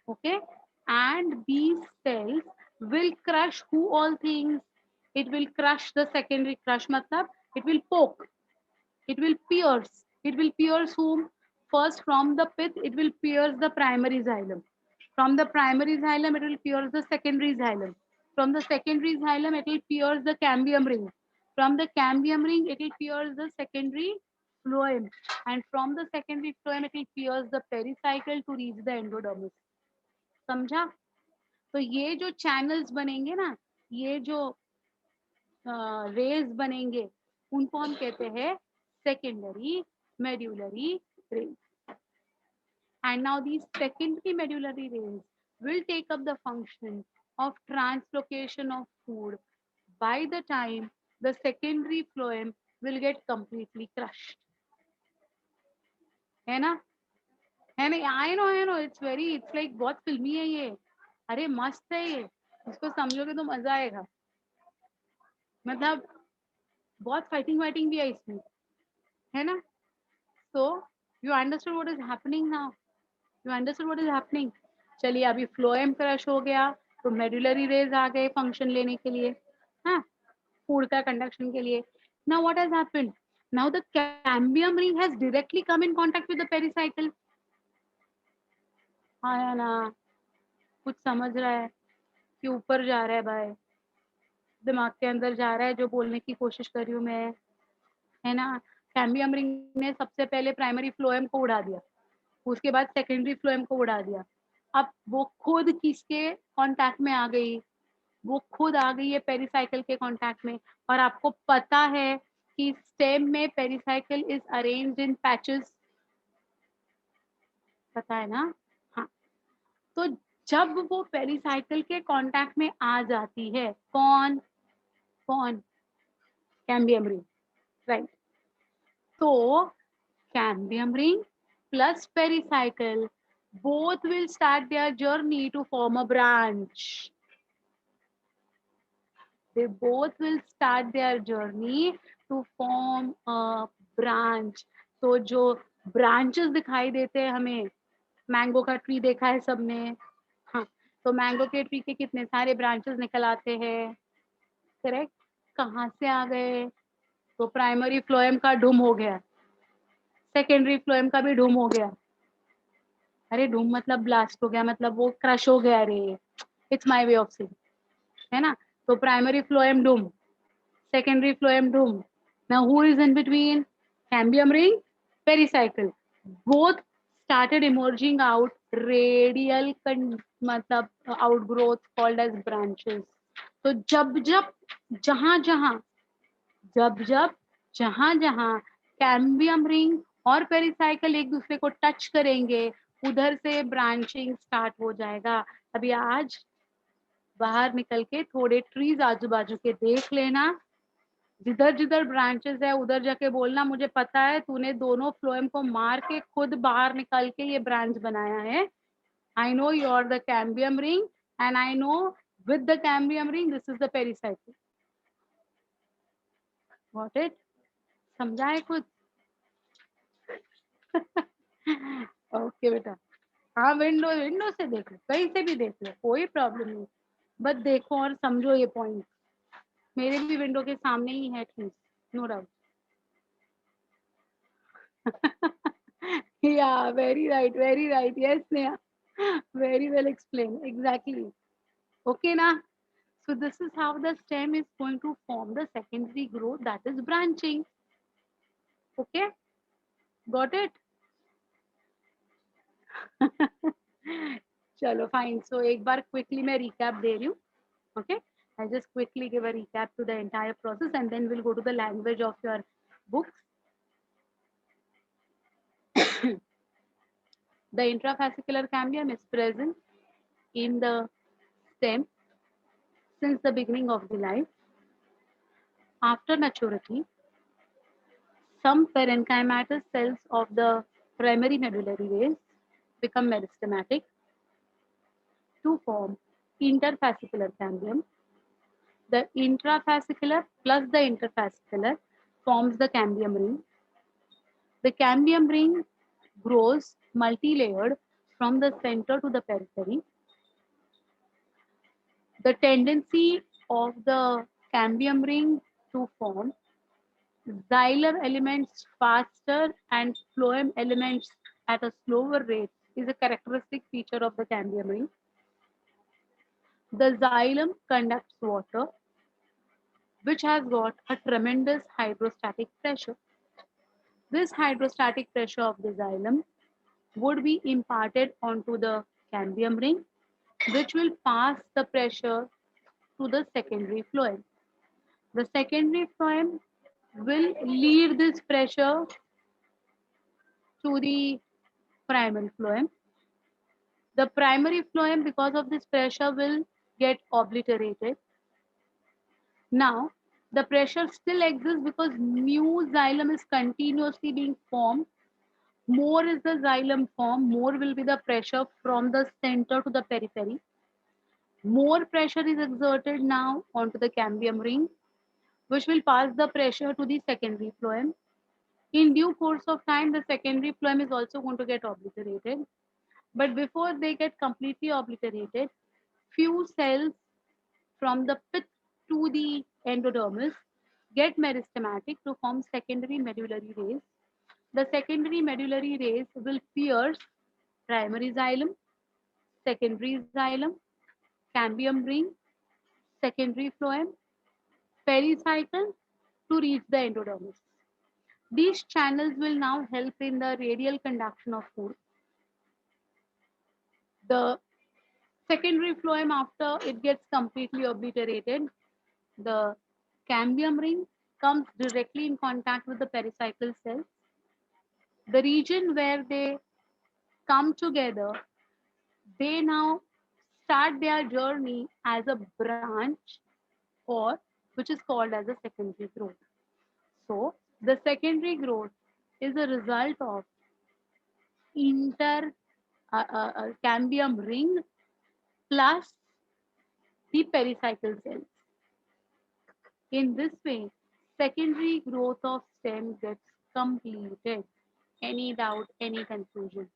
Okay, and these cells will crush who all things? It will crush the secondary. Crush matlab it will poke, it will pierce. It will pierce whom? First from the pith it will pierce the primary xylem. From the primary xylem it will pierce the secondary xylem. From the secondary xylem it will pierce the cambium ring. From the cambium ring it will pierce the secondary phloem, and from the secondary phloem it will pierce the pericycle to reach the endodermis. समझा? तो ये जो channels बनेंगे ना, ये जो raise बनेंगे, उनको हम कहते हैं secondary medullary rays. And now these secondary medullary rays will take up the function of translocation of food by the time the secondary phloem will get completely crushed. है ना? है ना? I know, it's like बहुत फिल्मी है ये. अरे मस्त है ये, इसको समझोगे तो मजा आएगा. मतलब बहुत फाइटिंग वाइटिंग भी है इसमें, है ना. So you understood what is happening now. You understood what is happening. चलिए अभी फ्लोएम क्रश हो गया तो मेडुलरी रेज आ गए फंक्शन लेने के लिए, हाँ, फूड का कंडक्शन के लिए. Now what has happened? Now the cambium ring has directly come in contact with the pericycle. आया ना, कुछ समझ रहा है कि ऊपर जा रहा है भाई, दिमाग के अंदर जा रहा है जो बोलने की कोशिश कर रही हूँ मैं, है ना. कैम्बियम रिंग ने सबसे पहले प्राइमरी फ्लोएम को उड़ा दिया, उसके बाद सेकेंडरी फ्लोएम को उड़ा दिया. अब वो खुद किसके कांटेक्ट में आ गई, वो खुद आ गई है पेरिसाइकिल के कांटेक्ट में. और आपको पता है कि स्टेम में pericycle is arranged in patches, पता है ना. हाँ, तो जब वो पेरिसाइकिल के कांटेक्ट में आ जाती है, कौन कौन, कैम्बियम रिंग, राइट. तो cambium ring plus pericycle both will start their journey to form a branch. They both will start their journey to form a branch. तो जो branches दिखाई देते हैं हमें, मैंगो का ट्री देखा है सबने, हाँ, तो मैंगो के ट्री के कितने सारे ब्रांचेस निकल आते हैं, करेक्ट. कहाँ से आ गए, तो प्राइमरी फ्लोएम का डूम हो गया, सेकेंडरी फ्लोएम का भी डूम हो गया. अरे डूम मतलब ब्लास्ट हो गया, मतलब वो क्रश हो गया रे, it's my way of saying, है ना. तो primary phloem Doom, secondary phloem dome. Now who is in between? Cambium ring, pericycle. Both started emerging out radial मतलब outgrowth called as branches. तो जब जब जहां जहां जब जब जहां जहां कैम्बियम रिंग और पेरिसाइकिल एक दूसरे को टच करेंगे, उधर से ब्रांचिंग स्टार्ट हो जाएगा. अभी आज बाहर निकल के थोड़े ट्रीज आजू बाजू के देख लेना, जिधर जिधर ब्रांचेस है उधर जाके बोलना मुझे पता है तूने दोनों फ्लोएम को मार के खुद बाहर निकल के ये ब्रांच बनाया है. I know you are the cambium ring and I know with the cambium ring this is the pericycle. Got it, समझा है कुछ. ओके बेटा, हाँ विंडो विंडो से देख लो, कहीं से भी देख लो, कोई प्रॉब्लम नहीं, बस देखो और समझो ये पॉइंट. मेरे भी विंडो के सामने ही है trees, no doubt. Yeah, very right. Yes, Neha. Very well explained. Exactly. Okay, na. So this is how the stem is going to form the secondary growth, that is branching. Okay, got it? चलो fine. So एक बार quickly मैं recap दे रही हूँ. Okay, I just quickly give a recap to the entire process and then we'll go to the language of your books. The intrafascicular cambium is present in the stem since the beginning of the life. After maturity, some parenchymatous cells of the primary medullary rays become meristematic to form interfascicular cambium. The intrafascicular plus the interfascicular forms the cambium ring. The cambium ring grows multi-layered from the center to the periphery. The tendency of the cambium ring to form xylem elements faster and phloem elements at a slower rate is a characteristic feature of the cambium ring. The xylem conducts water, which has got a tremendous hydrostatic pressure. This hydrostatic pressure of the xylem would be imparted onto the cambium ring, which will pass the pressure to the secondary phloem. The secondary phloem will lead this pressure to the primary phloem. The primary phloem, because of this pressure, will get obliterated. Now, the pressure still exists because new xylem is continuously being formed. More is the xylem formed, more will be the pressure from the center to the periphery. More pressure is exerted now onto the cambium ring. which will pass the pressure to the secondary phloem. In due course of time, the secondary phloem is also going to get obliterated. But before they get completely obliterated, few cells from the pith to the endodermis get meristematic to form secondary medullary rays. The secondary medullary rays will pierce primary xylem, secondary xylem, cambium ring, secondary phloem, pericycle to reach the endodermis. These channels will now help in the radial conduction of food. The secondary phloem, after it gets completely obliterated, the cambium ring comes directly in contact with the pericycle cells. The region where they come together, they now start their journey as a branch, or which is called as a secondary growth. So the secondary growth is a result of inter cambium ring plus the pericycle cells. In this way, secondary growth of stem gets completed. Any doubt, any confusion?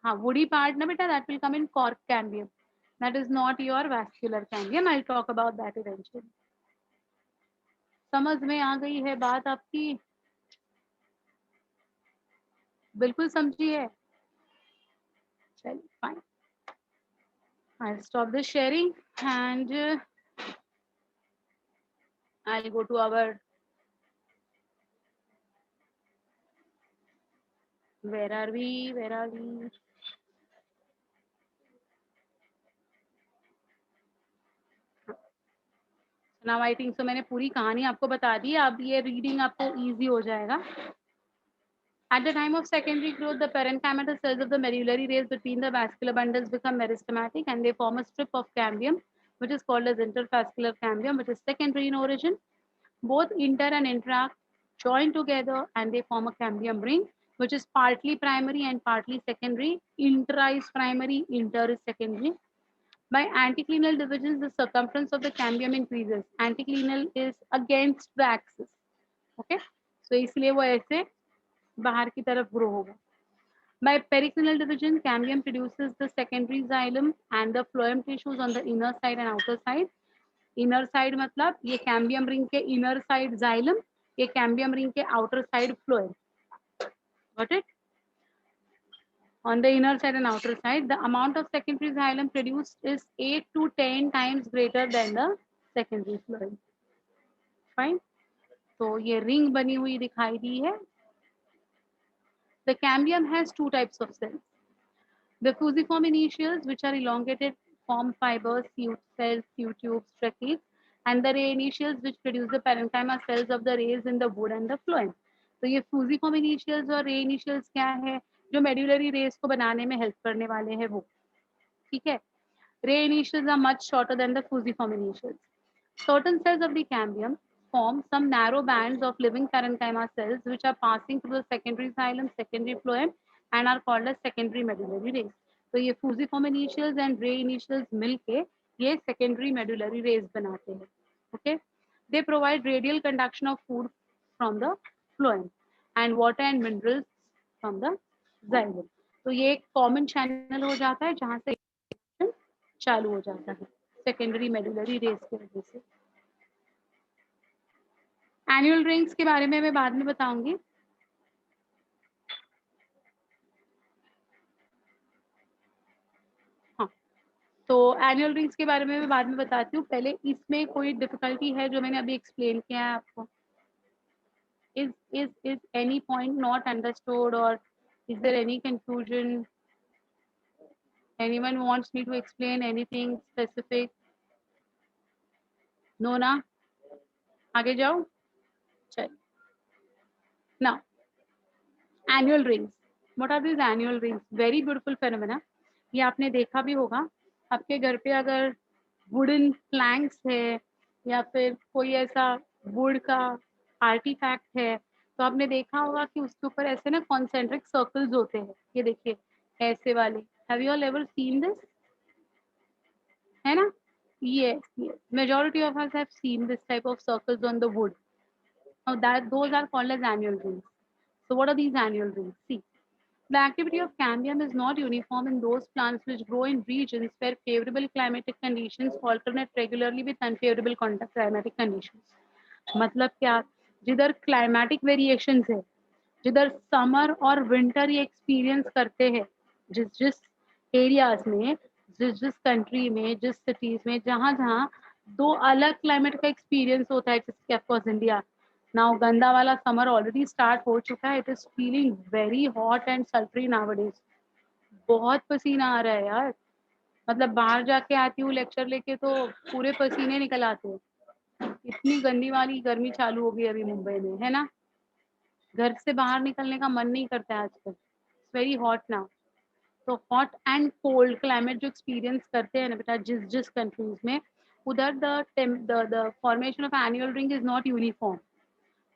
Woody part na beta, that will come in cork cambium. That is not your vascular cambium. I'll talk about that eventually. समझ में आ गई है बात आपकी? बिल्कुल समझी है? चलिए, fine. I'll stop the sharing and I'll go to our, where are we? Now I think so मैंने पूरी कहानी आपको बता दी. अब ये रीडिंग आपको इजी हो जाएगा. At the time of secondary growth, the parenchymal cells of the medullary rays between the vascular bundles become meristematic and they form a strip of cambium, which is called as intervascular cambium, which is secondary in origin. Both inter and intra join together and they form a cambium ring, which is partly primary and partly secondary. Intra is primary, inter is secondary. By anticlinal divisions, the circumference of the cambium increases. Anticlinal is against the axis. Okay, so इसलिए वो ऐसे बाहर की तरफ grow होगा. By periclinal division, cambium produces the secondary xylem and the phloem tissues on the inner side and outer side. Inner side मतलब ये cambium ring के inner side xylem, ये cambium ring के outer side phloem. Got it? On the inner side and outer side, the amount of secondary xylem produced is 8 to 10 times greater than the secondary phloem. Fine. तो ये ring बनी हुई दिखाई दी है. The cambium has two types of cells. The fusiform initials, which are elongated, form fibers, cells, tubes, tracheae, and the ray initials, which produce the parenchyma cells of the rays in the wood and the phloem. तो ये fusiform initials और ray initials क्या है? जो medullary rays को बनाने में help करने वाले हैं वो. ठीक है? Ray initials are much shorter than the fusiform initials. Certain cells of the cambium form some narrow bands of living parenchyma cells which are passing through the secondary xylem, secondary phloem, and are called as secondary medullary rays. तो ये fusiform initials and ray initials मिलके ये secondary medullary rays बनाते हैं. Okay, they provide radial conduction of food from the phloem and water and minerals from the xylem. तो ये एक common channel हो जाता है जहाँ से चालू हो जाता है secondary medullary rays की वजह से. एनुअल रिंग्स के बारे में मैं बाद में बताऊंगी. हाँ, तो एनुअल रिंग्स के बारे में मैं बाद में बताती हूँ. पहले इसमें कोई डिफिकल्टी है जो मैंने अभी एक्सप्लेन किया है आपको? is any point not understood or is there any confusion? Anyone wants me to explain anything specific? No ना? आगे जाओ. चल. Now, annual rings. What are these annual rings? Very beautiful phenomena. ये आपने देखा भी होगा. आपके घर पे अगर वुडन प्लैंक्स है या फिर कोई ऐसा वुड का आर्टिफैक्ट है तो आपने देखा होगा कि उसके ऊपर ऐसे ना कॉन्सेंट्रिक सर्कल्स होते हैं. ये देखिए ऐसे वाले. Have you all ever seen this? है ना? Yes. Majority of us have seen this type of circles on the wood. Now that those are called as annual rings. So what are these annual rings? See, the activity of cambium is not uniform in those plants which grow in regions where favorable climatic conditions alternate regularly with unfavorable climatic conditions. मतलब क्या, जिधर climatic variations है, जिधर summer और winter ये experience करते हैं, जिस जिस एरियाज में, जिस जिस कंट्री में, जिस सिटीज में, जहाँ जहाँ दो अलग क्लाइमेट का एक्सपीरियंस होता है, जैसे ऑफकोर्स इंडिया, नाउ गंदा वाला समर ऑलरेडी स्टार्ट हो चुका है, it is feeling very hot and सल्ट्री nowadays, बहुत पसीना आ रहा है यार, मतलब बाहर जाके आती हूँ लेक्चर लेके तो पूरे पसीने निकल आते हैं, इतनी गंदी वाली गर्मी चालू हो गई अभी मुंबई में, है ना, घर से बाहर निकलने का मन नहीं करता है आजकल, इट्स वेरी हॉट नाउ। तो हॉट एंड कोल्ड क्लाइमेट जो एक्सपीरियंस करते हैं ना बेटा जिस जिस कंट्रीज में, उधर the formation of annual ring is not uniform.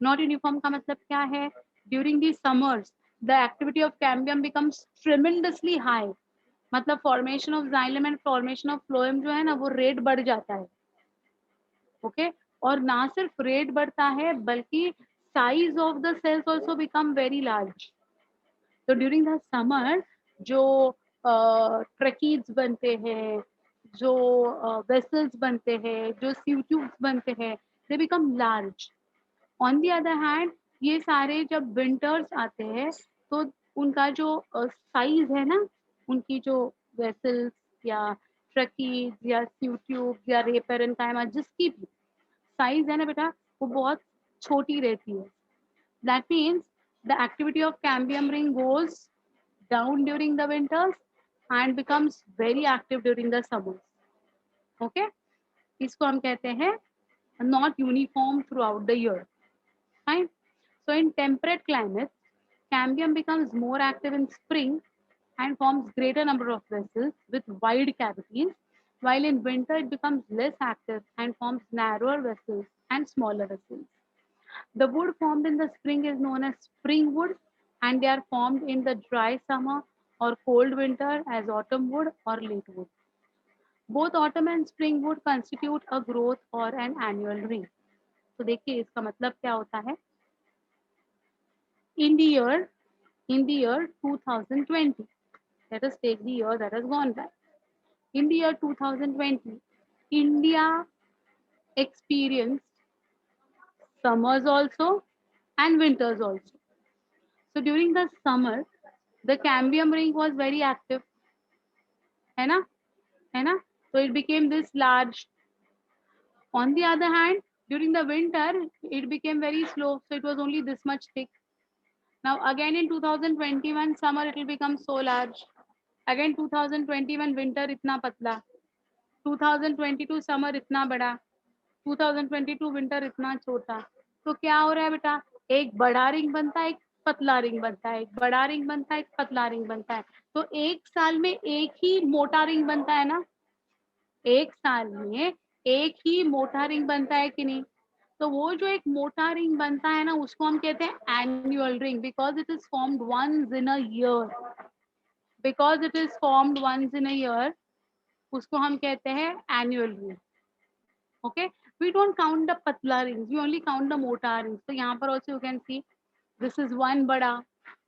Not uniform का मतलब क्या है, during the summers the activity of cambium becomes tremendously high, मतलब formation of xylem and formation of phloem जो है ना वो रेट बढ़ जाता है। ओके, और ना सिर्फ रेट बढ़ता है बल्कि size of the cells also become very large. तो ड्यूरिंग द समर जो ट्रकीज बनते हैं, जो वेसल्स बनते हैं, जो ट्यूब्स बनते हैं, they become large. On the other hand ये सारे जब विंटर्स आते हैं तो उनका जो साइज है ना, उनकी जो वेसल्स या ट्रकीज या ट्यूब या रेपेरेंकाइमा जिसकी भी साइज है ना बेटा, वो बहुत छोटी रहती है। That means the activity of cambium ring goes down during the winters and becomes very active during the summers. Okay, इसको हम कहते हैं not uniform through out the year. Fine. So in temperate climates, cambium becomes more active in spring and forms greater number of vessels with wide cavities, while in winter it becomes less active and forms narrower vessels and smaller vessels. The wood formed in the spring is known as spring wood, and they are formed in the dry summer or cold winter as autumn wood or late wood. Both autumn and spring wood constitute a growth or an annual ring. तो देखिए इसका मतलब क्या होता है, in the year in the year 2020, let us take the year that has gone by. In the year 2020, India experienced summers also and winters also. So during the summer, the cambium ring was very active, है ना, है ना, so it became this large. On the other hand, during the winter, it became very slow, so it was only this much thick. Now again in 2021 summer, it will become so large. Again 2021 winter इतना पतला, 2022 summer इतना बड़ा, 2022 winter इतना छोटा। तो क्या हो रहा है बेटा, एक बड़ा रिंग बनता है, एक पतला रिंग बनता है, एक बड़ा रिंग बनता है, एक पतला रिंग बनता है। तो एक साल में एक ही मोटा रिंग बनता है ना, एक साल में एक ही मोटा रिंग बनता है कि नहीं। तो वो जो एक मोटा रिंग बनता है ना उसको हम कहते हैं annual ring, because it is formed once in a year, because it is formed once in a year, उसको हम कहते हैं annual ring. Okay, we don't count the पतला rings, we only count the मोटा रिंग्स। तो यहाँ पर also you can see this is one बड़ा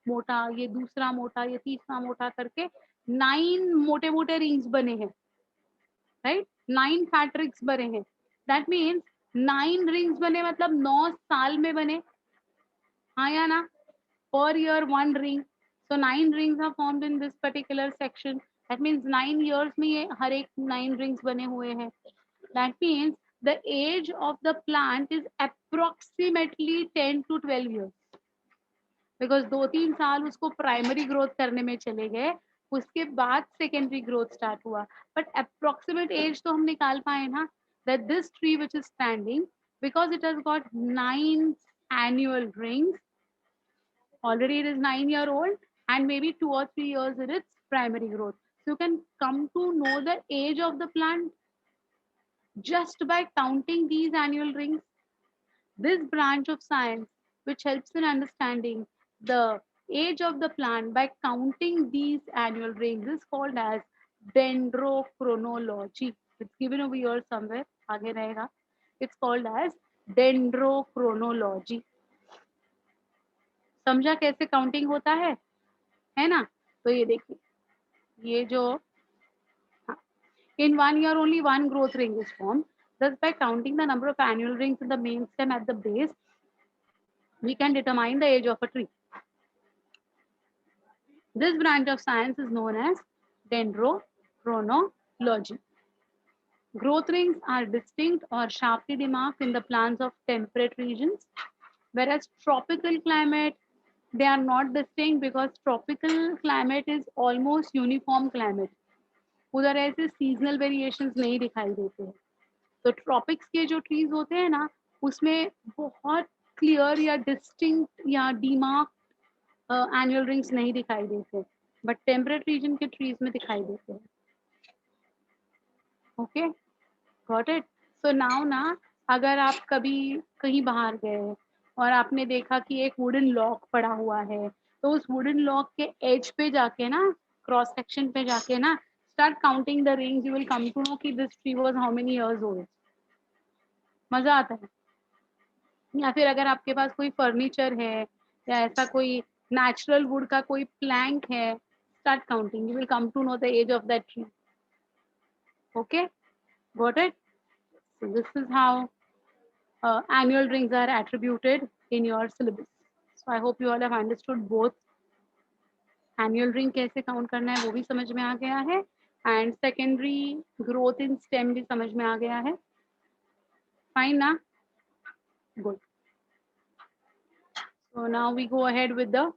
मोटा, ये दूसरा मोटा, ये तीसरा मोटा करके 9 मोटे मोटे रिंग्स बने हैं, राइट, 9 फैट रिंग्स बने हैं। दैट मीन्स 9 रिंग्स बने मतलब 9 साल में बने, हाँ या ना, per year one ring, so 9 rings are formed in this particular section, that means 9 years में ये हर एक 9 rings बने हुए हैं। That means the age of the plant is approximately 10 to 12 years, because 2-3 साल उसको प्राइमरी ग्रोथ करने में चले गए, उसके बाद सेकेंडरी ग्रोथ स्टार्ट हुआ, बट अप्रोक्सीमेट एज तो हम निकाल पाए ना, that this tree which is standing, because it has got 9 annual rings, already it is 9-year old and maybe 2 or 3 years in its primary growth. So you can come to know the age of the plant just by counting these annual rings. This branch of science, which helps in understanding the age of the plant by counting these annual rings, is called as dendrochronology. It's given over here somewhere, आगे रहेगा. It's called as dendrochronology. समझा कैसे counting होता है ना? तो ये देखिए, ये जो in 1 year only one growth ring is formed. Thus, by counting the number of annual rings in the main stem at the base, we can determine the age of a tree. This branch of science is known as dendrochronology. Growth rings are distinct or sharply demarked in the plants of temperate regions, whereas tropical climate, they are not distinct because tropical climate is almost uniform climate. उधर ऐसे seasonal variations नहीं दिखाई देते हैं. तो tropics के जो trees होते हैं ना, उसमें बहुत क्लियर या डिस्टिंक्ट या डीमार्क एनुअल रिंग्स नहीं दिखाई देते, बट टेम्परेट रीजन के ट्रीज में दिखाई देते हैं. Okay, got it. So now ना, अगर आप कभी कहीं बाहर गए और आपने देखा कि एक वुडन लॉक पड़ा हुआ है, तो उस वुडन लॉक के एज पे जाके ना, क्रॉस सेक्शन पे जाके ना, start counting the rings, you will come to know कि this tree was how many years old. मजा आता है. या फिर अगर आपके पास कोई फर्नीचर है या ऐसा कोई नेचुरल वुड का कोई प्लैंक है, start counting, you will come to know the age of that tree. Okay, got it. So this is how annual rings are attributed in your syllabus. So I hope you all have understood both. Annual ring कैसे count करना है वो भी समझ में आ गया है, and secondary growth in stem भी समझ में आ गया है. Fine ना? Good. So now we go ahead with the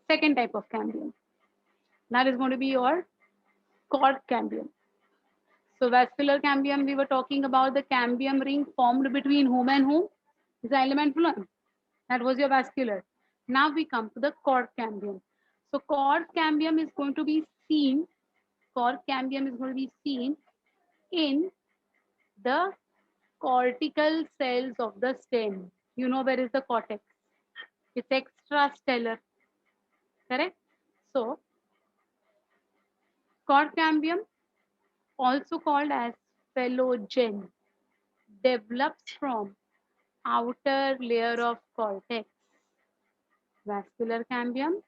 second type of cambium. That is going to be your cord cambium. So vascular cambium, we were talking about the cambium ring formed between whom and whom? Xylem and phloem. That was your vascular. Now we come to the cord cambium. So cord cambium is going to be seen, cord cambium is going to be seen in the cortical cells of the stem. You know where is the cortex? It's extrastellar, correct? So cord cambium, also called as phelogen, develops from outer layer of cortex. Vascular cambium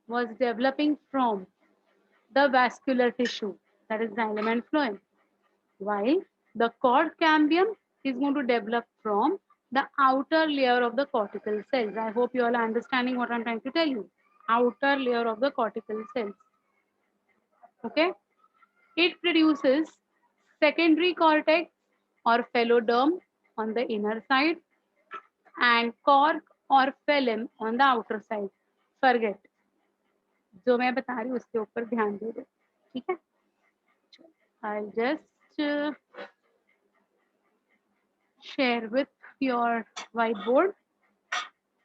was developing from the vascular tissue, that is xylem and phloem, while the cord cambium is going to develop from the outer layer of the cortical cells. I hope you all are understanding what I'm trying to tell you. Outer layer of the cortical cells. Okay, it produces secondary cortex or pheloderm on the inner side and cork or phloem on the outer side. Forget, जो मैं बता रही हूँ उसके ऊपर ध्यान दे दो. ठीक है, I'll just share with your whiteboard.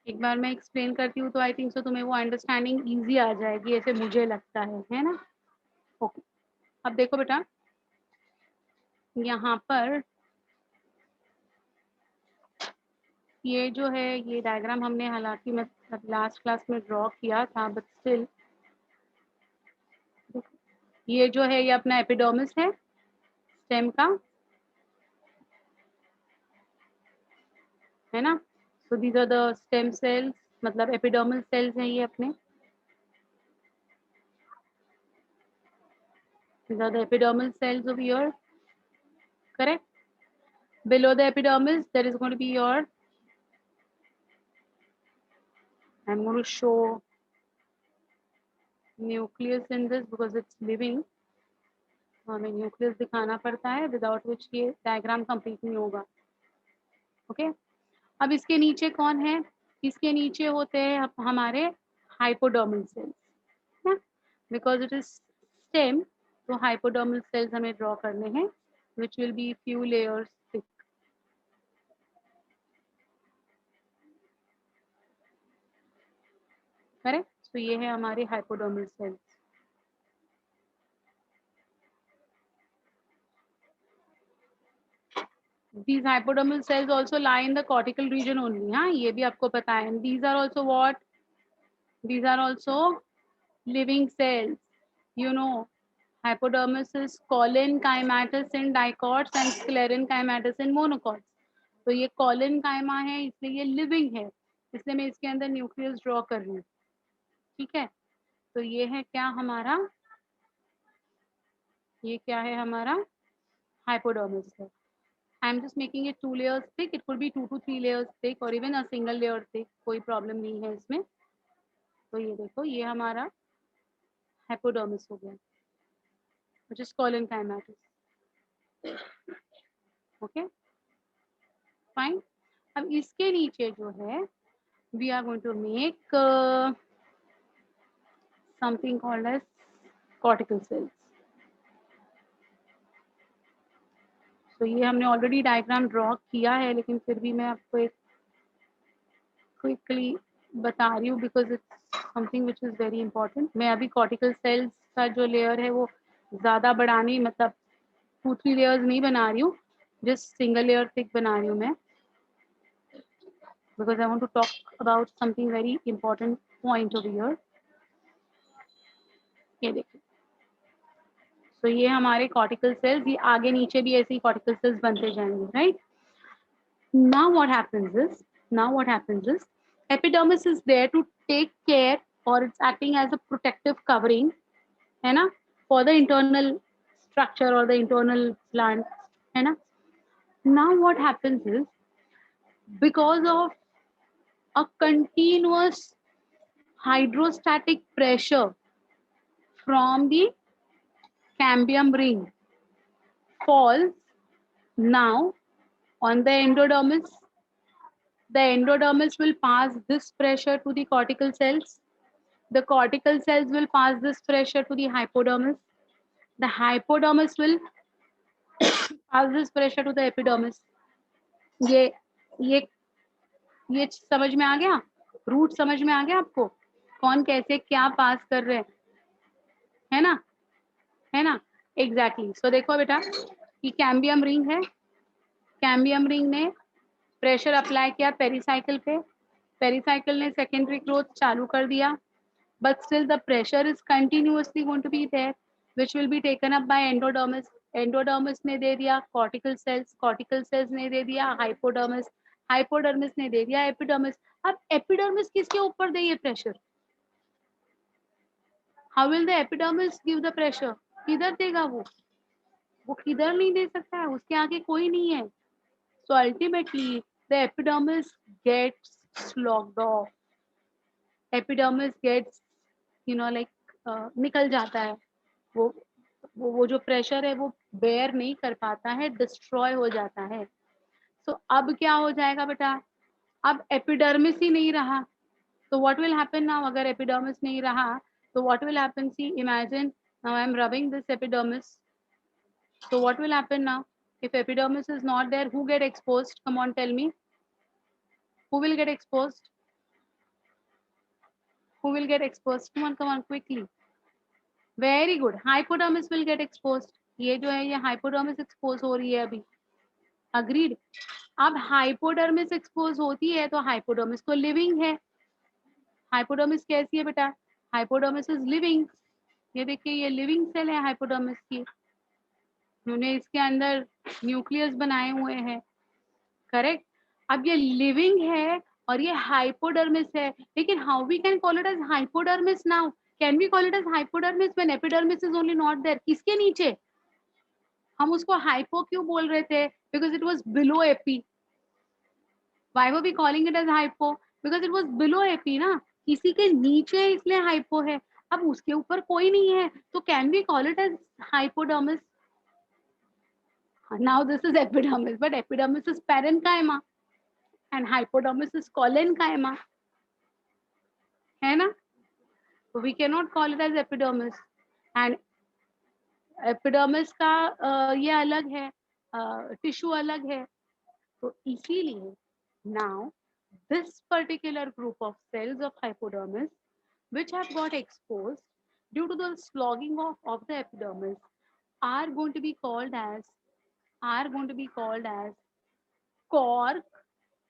एक बार मैं एक्सप्लेन करती हूँ तो आई थिंक सो तुम्हें वो अंडरस्टैंडिंग इजी आ जाएगी, ऐसे मुझे लगता है ना. ओके, अब देखो बेटा, यहाँ पर ये जो है, ये डायग्राम हमने हालांकि मैं लास्ट क्लास में ड्रॉ किया था, बट स्टिल ये जो है ये अपना एपिडर्मिस है स्टेम का, है ना. So these are the stem cells, मतलब एपिडर्मल सेल्स हैं ये अपने. These are the epidermal cells over here, correct? Below the epidermis, there is going to be your, I'm going to show nucleus in this because it's living. हमें nucleus दिखाना पड़ता है, without which ये diagram complete नहीं होगा. Okay, अब इसके नीचे कौन है? इसके नीचे होते हैं हमारे हाइपोडर्मल सेल्स ना, बिकॉज इट इज स्टेम, तो हाइपोडर्मल सेल्स हमें ड्रॉ करने हैं, which will be few layers thick. Correct. तो ये है हमारे hypodermal sales. These hypodermal cells also lie in the cortical region only. हाँ, ये भी आपको पता है. And these are also what? These are also living cells. You know Hypodermis is collenchymatous in dicots and sclerenchymatous in monocots. तो ये collenchyma है, इसलिए ये living है, इसलिए मैं इसके अंदर न्यूक्लियस ड्रॉ कर रही हूँ. ठीक है, तो ये है क्या हमारा, ये क्या है हमारा hypodermis है. I'm just making it 2 layers thick. It could be 2 to 3 layers thick or even a single layer thick. कोई प्रॉब्लम नहीं है इसमें. तो ये देखो, ये हमारा hypodermis हो गया, which is collenchymatous. Okay, fine. अब इसके नीचे जो है, we are going to make something called as cortical cells. तो ये हमने ऑलरेडी डायग्राम ड्रॉ किया है, लेकिन फिर भी मैं आपको एक क्विकली बता रही हूँ because it's something which is very important. मैं अभी कॉर्टिकल सेल्स का जो लेयर है वो ज़्यादा बढ़ानी, मतलब 2-3 लेयर्स नहीं बना रही हूँ, जस्ट सिंगल लेयर थिक बना रही हूँ मैं, because I want to talk about something very important point over here. ये देखिए, तो ये हमारे कॉर्टिकल सेल्स, ये आगे नीचे भी ऐसे ही कॉर्टिकल सेल्स बनते जाएंगे, right. Now what happens is epidermis is there to take care, or it's acting as a protective covering, है ना, for the internal structure or the internal plant, है ना. Now what happens is, because of a continuous hydrostatic pressure from the cambium ring falls now on the endodermis. The endodermis will pass this pressure to the cortical cells. The cortical cells will pass this pressure to the hypodermis. The hypodermis will pass this pressure to the epidermis. ये समझ में आ गया, root समझ में आ गया आपको, कौन कैसे क्या पास कर रहे हैं, है ना, है ना. एग्जैक्टली. सो देखो बेटा, ये कैम्बियम रिंग है, कैम्बियम रिंग ने प्रेशर अप्लाई किया पेरिसाइकिल पे, पेरिसाइकिल ने सेकेंडरी ग्रोथ चालू कर दिया, but still the pressure is continuously going to be there, which will be taken up by endodermis. Endodermis ने दे दिया cortical cells ने दे दिया hypodermis ने दे दिया epidermis. अब epidermis किसके ऊपर दे ये pressure? How will the epidermis give the pressure? किधर देगा वो किधर नहीं दे सकता है, उसके आगे कोई नहीं है. So ultimately the epidermis gets slogged off. Epidermis gets, like निकल जाता है, वो जो प्रेशर है वो बेयर नहीं कर पाता है, डिस्ट्रॉय हो जाता है. सो अब क्या हो जाएगा बेटा, अब एपिडर्मिस ही नहीं रहा, तो व्हाट विल हैपन नाउ. अगर एपिडर्मिस नहीं रहा तो what will happen, see imagine now I am rubbing this epidermis, so what will happen now if epidermis is not there? Who get exposed? Come on, tell me, who will get exposed? Who will get exposed? Come on quickly. Very good. Hypodermis will get exposed. ये जो है ये hypodermis expose हो रही है अभी. Agreed. अब hypodermis expose होती है तो hypodermis तो living है. Hypodermis कैसी है बेटा? Hypodermis is living. ये देखिए, ये living cell है hypodermis की. उन्होंने इसके अंदर न्यूक्लियस बनाए हुए हैं, करेक्ट. अब ये लिविंग है और ये हाइपोडर्मिस है, लेकिन how we can call it as hypodermis now? Can we call it as hypodermis when epidermis is only not there? किसके नीचे? हम उसको हाइपो क्यों बोल रहे थे? Because it was below epi. Why were we calling it as hypo? Because it was below epi ना, किसी के नीचे, इसलिए हाइपो है. अब उसके ऊपर कोई नहीं है, तो can we call it as hypodermis? Now this is epidermis, but epidermis is parenchyma and hypodermis is collenchyma, है ना. So we cannot call it as epidermis. And epidermis का ये अलग है, टिश्यू अलग है, तो इसीलिए now this particular group of cells of hypodermis which have got exposed due to the slogging of the epidermis are going to be called as cork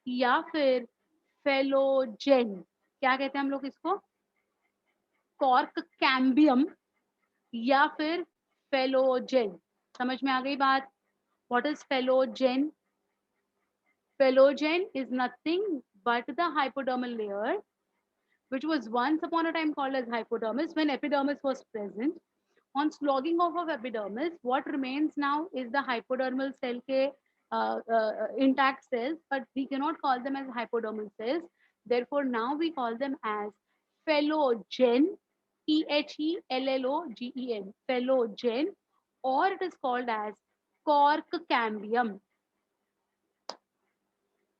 या फिर फेलोजेन. क्या कहते हैं हम लोग इसको? कॉर्क कैम्बियम या फिर phelogen. समझ में आ गई बात? What is phelogen? Phelogen is nothing but the hypodermal layer, which was once upon a time called as hypodermis when epidermis was present. On slogging off of epidermis, what remains now is the hypodermal cell ke intact cells, but we cannot call them as hypodermal cells. Therefore, now we call them as phelogen, Phellogen, phelogen, or it is called as cork cambium.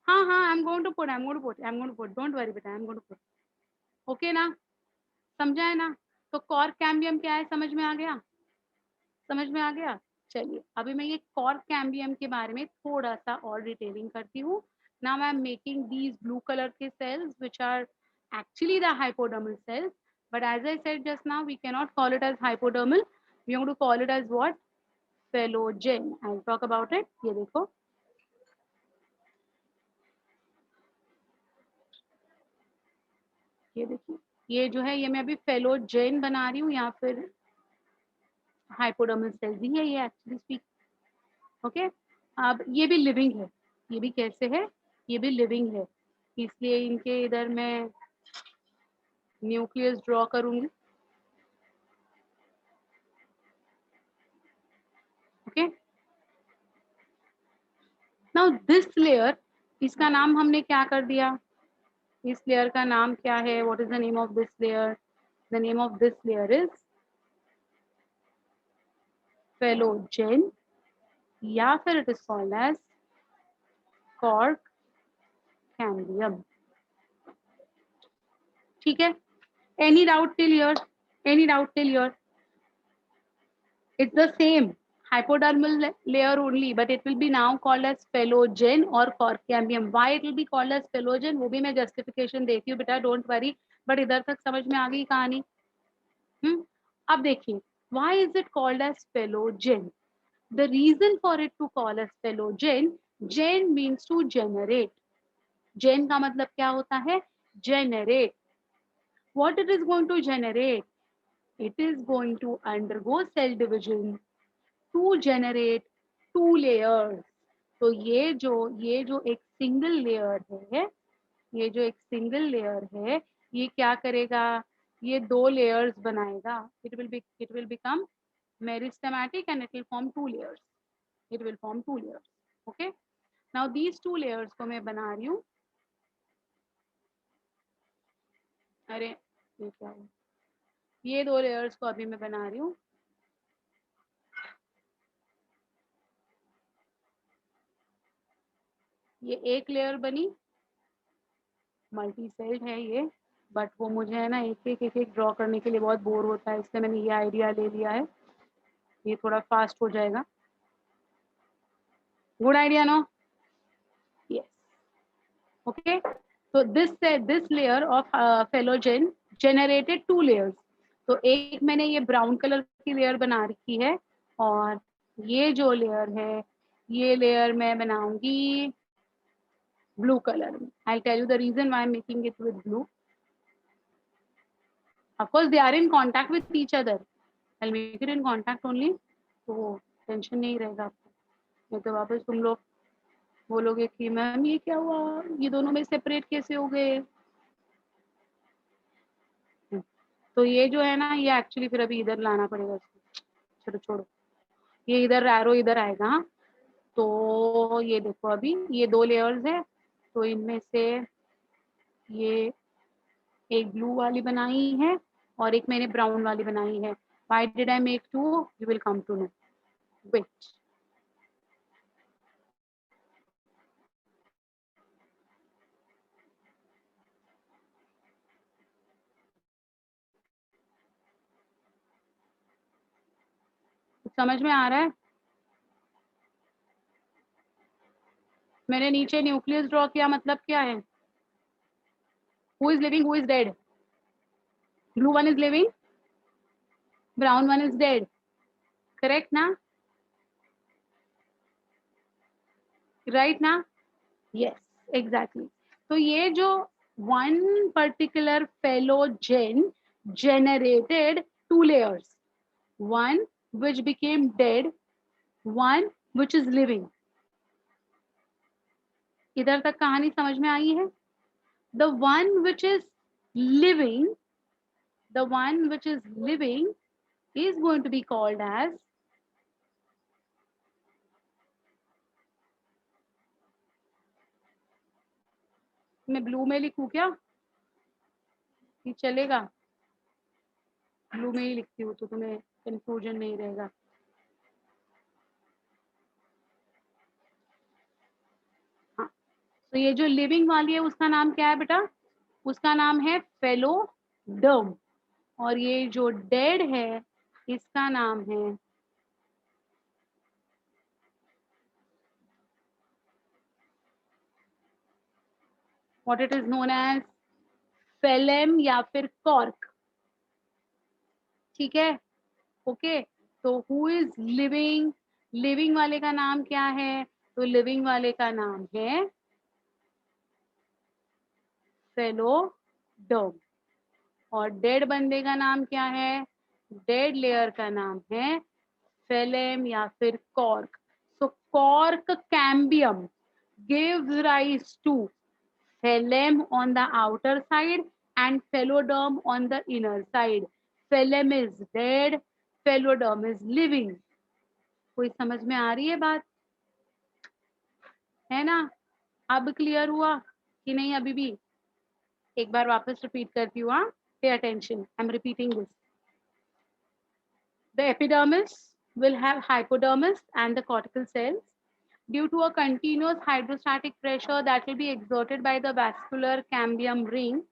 हाँ, I'm going to put. Don't worry, beta. I'm going to put. Okay ना? समझा है ना? तो cork cambium क्या है? समझ में आ गया? समझ में आ गया? चलिए, अभी मैं ये कॉर्क कैम्बियम के बारे में थोड़ा सा और डिटेलिंग करती हूँ. Now I am making these blue color के cells which are actually the hypodermal cells, but as I said just now, we cannot call it as hypodermal. We are going to call it as what? Phelogen. I'll talk about it. ये देखो. ये देखिए, ये जो है ये मैं अभी फेलोजेन बना रही हूँ या फिर हाइपोडर्मल सेल्स ही है ये एक्चुअली स्पीक. ओके, अब ये भी लिविंग है. ये भी कैसे है? ये भी लिविंग है, इसलिए इनके इधर मैं न्यूक्लियस ड्रॉ करूंगी. ओके, नाउ दिस लेयर, इसका नाम हमने क्या कर दिया? इस लेयर का नाम क्या है? What is the name of this layer? The name of this layer is phellogen, या फिर it is called as cork cambium. ठीक है? Any doubt till here? Any doubt till here? It's the same hypodermal layer only, but it will be now called as phelogen or cork cambium. Why it will be called as phelogen? वो भी मैं justification देती हूँ बेटा, don't worry. But इधर तक समझ में आ गई कहानी? अब देखिए, why is it called as phelogen? The reason for it to call as phelogen, gen means to generate. Gen का मतलब क्या होता है? Generate. What it is going to generate? It is going to undergo cell division to generate two layers. तो ये जो एक single layer है, ये जो एक सिंगल लेयर है, ये क्या करेगा? ये दो लेयर्स बनाएगा. It will become meristematic and it will form two layers. It will form two layers. Okay. Now these two layers को मैं बना रही हूँ. अरे ये क्या है? ये दो लेयर्स को अभी मैं बना रही हूँ. ये एक लेयर बनी, मल्टी सेल्ड है ये, बट वो मुझे है ना एक ड्रॉ करने के लिए बहुत बोर होता है, इसलिए मैंने ये आइडिया ले लिया है. ये थोड़ा फास्ट हो जाएगा. Good idea no? Yes. Okay, तो this layer of phellogen generated two layers. तो एक मैंने ये ब्राउन कलर की लेयर बना रखी है, और ये जो लेयर है, ये लेयर मैं बनाऊंगी ब्लू कलर में. I tell you the reason why I am making it with blue. Of course, they are in contact with each other. I'll make it in contact only. तो tension नहीं रहेगा आपको. नहीं तो वापस तुम लोग बोलोगे कि मैम ये क्या हुआ, ये दोनों में सेपरेट कैसे हो गए. तो ये जो है ना, ये एक्चुअली फिर अभी इधर लाना पड़ेगा इसको. चलो छोड़ो, ये इधर एरो इधर आएगा. हाँ, तो ये देखो, अभी ये दो लेयर्स है, तो इनमें से ये एक ब्लू वाली बनाई है और एक मैंने ब्राउन वाली बनाई है. Why did I make two? You will come to know. Wait. समझ में आ रहा है? मैंने नीचे न्यूक्लियस ड्रॉ किया, मतलब क्या है? Who is living, who is dead? Blue one is living, brown one is dead. Correct ना? Right ना? Yes, exactly. तो ये जो one particular phelogen generated two layers. One which became dead, one which is living. इधर तक कहानी समझ में आई है? The one which is living, the one which is living is going to be called as मैं ब्लू में लिखूं क्या? ये चलेगा? ब्लू में ही लिखती हूँ तो तुम्हें कंफ्यूजन नहीं रहेगा. हाँ, तो ये जो लिविंग वाली है उसका नाम क्या है बेटा? उसका नाम है फेलोडर्म. और ये जो डेड है इसका नाम है what it is known as phellem या फिर कॉर्क. ठीक है, ओके. तो हु इज लिविंग? लिविंग वाले का नाम क्या है? तो लिविंग वाले का नाम है फेलोडर्म. और डेड बंदे का नाम क्या है? डेड लेयर का नाम है फेलेम या फिर cork. So cork cambium gives rise to phellem on the outer side and phelloderm on the inner side. Phellem is dead, phelloderm is living. कोई समझ में आ रही है बात? है ना? अब क्लियर हुआ कि नहीं अभी भी? एक बार वापस रिपीट करती हूँ. हाँ, pay attention, I am repeating this. The epidermis will have hypodermis and the cortical cells. Due to a continuous hydrostatic pressure that will be exerted by the vascular cambium ring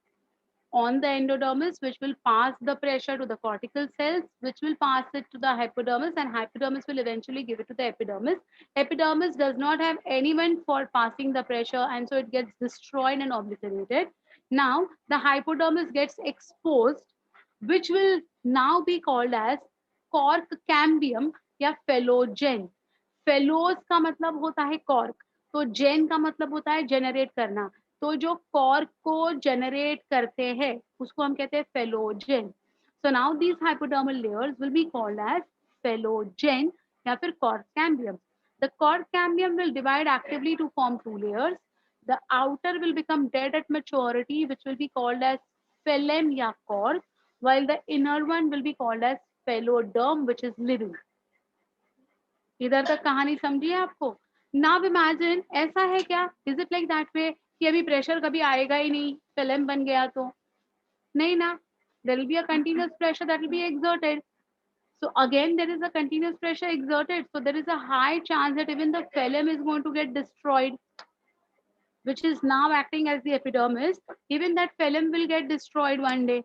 on the endodermis, which will pass the pressure to the cortical cells, which will pass it to the hypodermis, and hypodermis will eventually give it to the epidermis. Epidermis does not have any vent for passing the pressure, and so it gets destroyed and obliterated. Now, the hypodermis gets exposed, which will now be called as cork cambium या phellogen. Fellows का मतलब होता है cork, तो जेन का मतलब होता है जेनरेट करना. तो जो कॉर्क को जनरेट करते हैं उसको हम कहते हैं phellogen. So now these hypodermal layers will be called as phellogen या फिर cork cambium. The cork cambium will divide actively to form two layers. The outer will become dead at maturity, which will be called as phellem या cork, while the inner one will be called as phelloderm, which is living. इधर तक कहानी समझी है आपको? Now imagine, ऐसा है क्या? Is it like that way कि अभी प्रेशर कभी आएगा ही नहीं, फिल्म बन गया तो? नहीं ना, there will be a continuous pressure that will be exerted. So again there is a continuous pressure exerted, so there is a high chance that even the phellem is going to get destroyed, which is now acting as the epidermis. Even that phellem will get destroyed one day.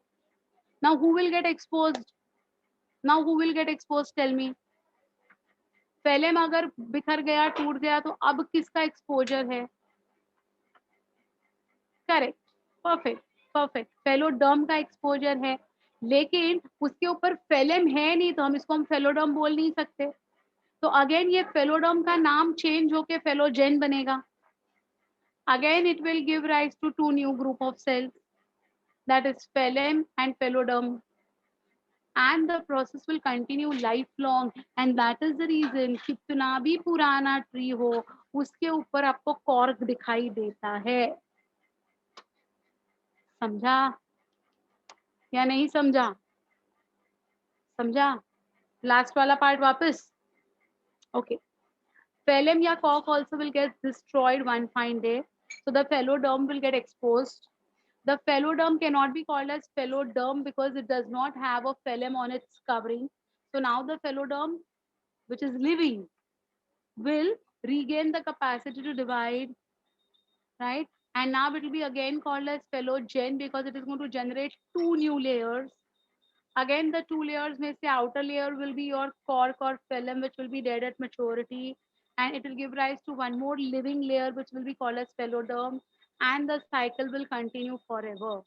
Now who will get exposed? Now who will get exposed, tell me? फेलेम अगर बिखर गया, टूट गया, तो अब किसका exposure है? Correct, perfect, perfect. Phelloderm का एक्सपोजर है, लेकिन उसके ऊपर फेलेम है नहीं, तो हम इसको हम फेलोडर्म बोल नहीं सकते. तो अगेन ये फेलोडर्म का नाम चेंज होके फेलोजेन बनेगा. Again it will give rise to two new group of cells, that is phellem and phelloderm. And the process will continue lifelong, and that is the reason कितना भी पुराना tree हो उसके ऊपर आपको कॉर्क दिखाई देता है. समझा या नहीं समझा? समझा? लास्ट वाला पार्ट वापस. ओके. Phellem या cork also will get destroyed one fine day, so the phelloderm will get exposed. The phelloderm cannot be called as phelloderm because it does not have a phellem on its covering. So now the phelloderm, which is living, will regain the capacity to divide, right? And now it will be again called as phellogen because it is going to generate two new layers. Again, the two layers may say outer layer will be your cork or phellem, which will be dead at maturity, and it will give rise to one more living layer, which will be called as phelloderm, and the cycle will continue forever.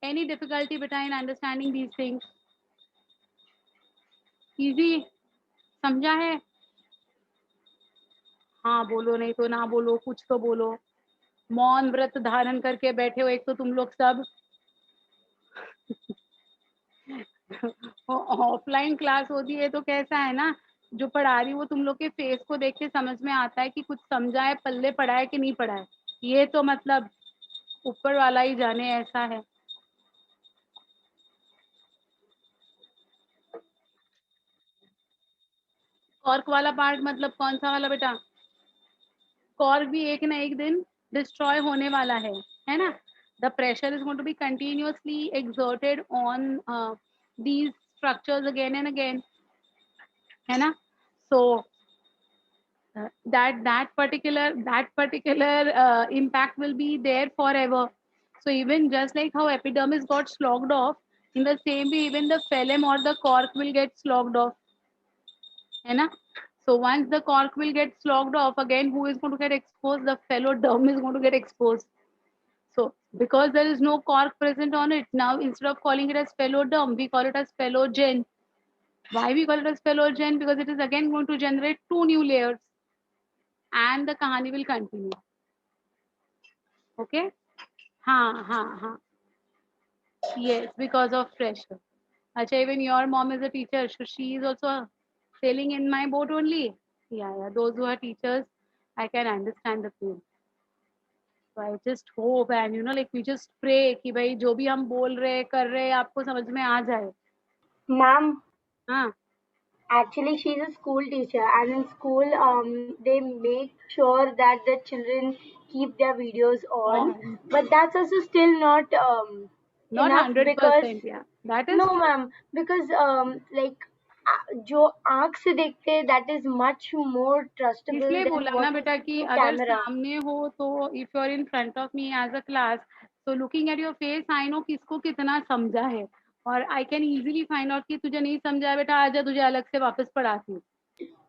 Any difficulty between understanding these things? Easy? समझा है? हाँ बोलो, नहीं तो ना बोलो, कुछ तो बोलो. मौन व्रत धारण करके बैठे हो एक तो तुम लोग सब. ऑफलाइन क्लास होती है तो कैसा है ना, जो पढ़ा रही वो तुम लोग के फेस को देख के समझ में आता है कि कुछ समझा है, पल्ले पड़ा है कि नहीं पड़ा है। ये तो मतलब ऊपर वाला ही जाने, ऐसा है। कॉर्क वाला पार्ट मतलब कौन सा वाला बेटा? कॉर्क भी एक ना एक दिन डिस्ट्रॉय होने वाला है ना? The pressure is going to be continuously exerted on these structures again and again, है ना? सो that particular impact will be there forever. So even just like how epidermis got slogged off, in the same way even the phlegm or the cork will get slogged off, है ना? So once the cork will get slogged off, again who is going to get exposed? The fellow derm is going to get exposed. So because there is no cork present on it, now instead of calling it as fellow derm, we call it as phellogen. Why we call it as phellogen? Because it is again going to generate two new layers, and the kahani will continue. Okay? हाँ. Yes, because of pressure. Acha, even your mom is a teacher, so she is also sailing in my boat only. Yeah. Those who are teachers, I can understand the pain. So I just hope and like we just pray कि भाई जो भी हम बोल रहे कर रहे आपको समझ में आ जाए. Ma'am, हाँ. actually she's a school teacher, and in school they make sure that the children keep their videos on, but that's also still not Not enough, because 100%. Yeah, that is no true. ma'am, because like जो आँख से देखते हैं, that is much more trustable इसलिए than बोला ना what we बेटा see कि through अगर camera. सामने हो तो if you are in front of me as a class, तो looking at your face I know किसको कितना समझा है, और I can easily find out कि तुझे नहीं समझा है बेटा, आजा तुझे अलग से वापस पढ़ाती हूँ,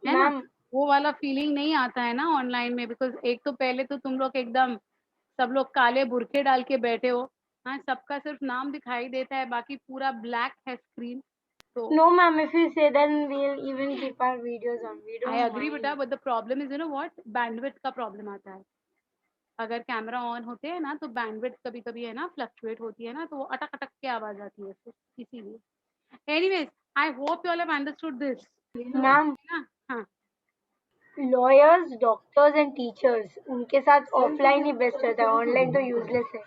है ना? Ma'am, वो वाला फीलिंग नहीं आता है ना ऑनलाइन में, बिकॉज एक तो पहले तो तुम लोग एकदम सब लोग काले बुरके डाल के बैठे हो, हाँ, सबका सिर्फ नाम दिखाई देता है, बाकी पूरा ब्लैक है स्क्रीन. तो no ma'am, if you say then we'll even keep our videos on. We I don't agree बेटा, mind. But the problem is what, bandwidth का प्रॉब्लम आता है. अगर कैमरा ऑन होते हैं ना तो बैंडविड्थ कभी कभी है ना फ्लक्चुएट होती है ना, तो वो अटक अटक के आवाज आती है फिर, इसीलिए. Anyways, I hope you all have understood this, Ma'am, ना? हाँ. लॉयर्स, डॉक्टर्स एंड टीचर्स, उनके साथ ऑफलाइन ही बेस्ट रहता है, ऑनलाइन तो यूजलेस है.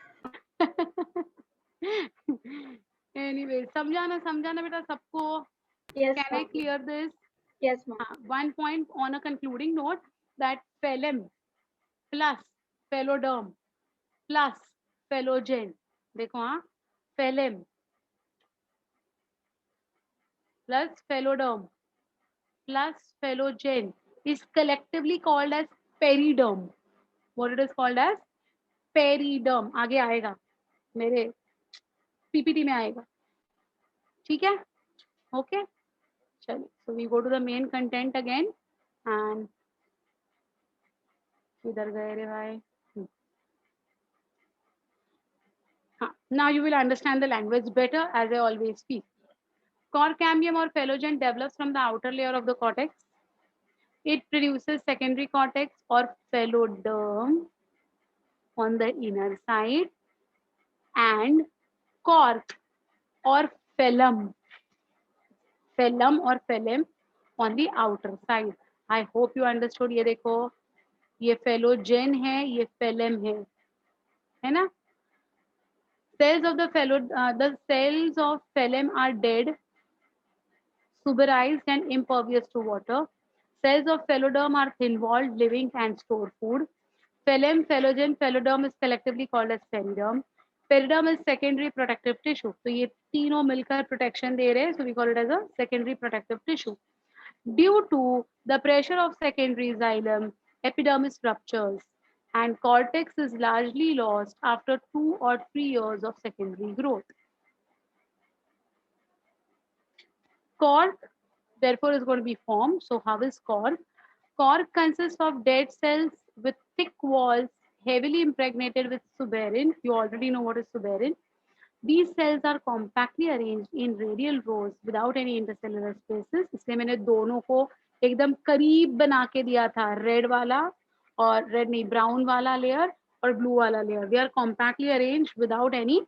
एनीवेज, समझाना समझाना बेटा सबको. Yes can I ma'am. Clear this? Yes ma'am. One point on a concluding note, that phlegm plus phelloderm plus phellogen, देखो हाँ, phlegm plus phelloderm plus phellogen is collectively called as periderm. What it is called as? Periderm. आगे आएगा, मेरे PPT में आएगा, ठीक है? Okay, चलिए. So we go to the main content again, and इधर गए रे भाई. Now you will understand the language better as I always speak. Cork cambium or phellogen develops from the outer layer of the cortex. It produces secondary cortex or phelloderm on the inner side, and cork or phellem on the outer side. I hope you understood. ये देखो, ये phellogen है, ये phellem है ना? The cells of phellem are dead, suberized and impervious to water. Cells of phelloderm are thin-walled, living and store food. Phellem, phellogen, phelloderm is collectively called as periderm. Periderm is secondary protective tissue. तो ये तीनों मिलकर protection दे रहे हैं, so we call it as a secondary protective tissue. Due to the pressure of secondary xylem, epidermis ruptures and cortex is largely lost after 2 or 3 years of secondary growth. Cork, therefore, is going to be formed. So how is cork? Cork consists of dead cells with thick walls heavily impregnated with suberin. You already know what is suberin. These cells are compactly arranged in radial rows without any intercellular spaces. इसलिए मैंने दोनों को एकदम करीब बना के दिया था, रेड वाला और रेड नहीं, ब्राउन वाला लेयर और ब्लू वाला layer. They are compactly arranged without any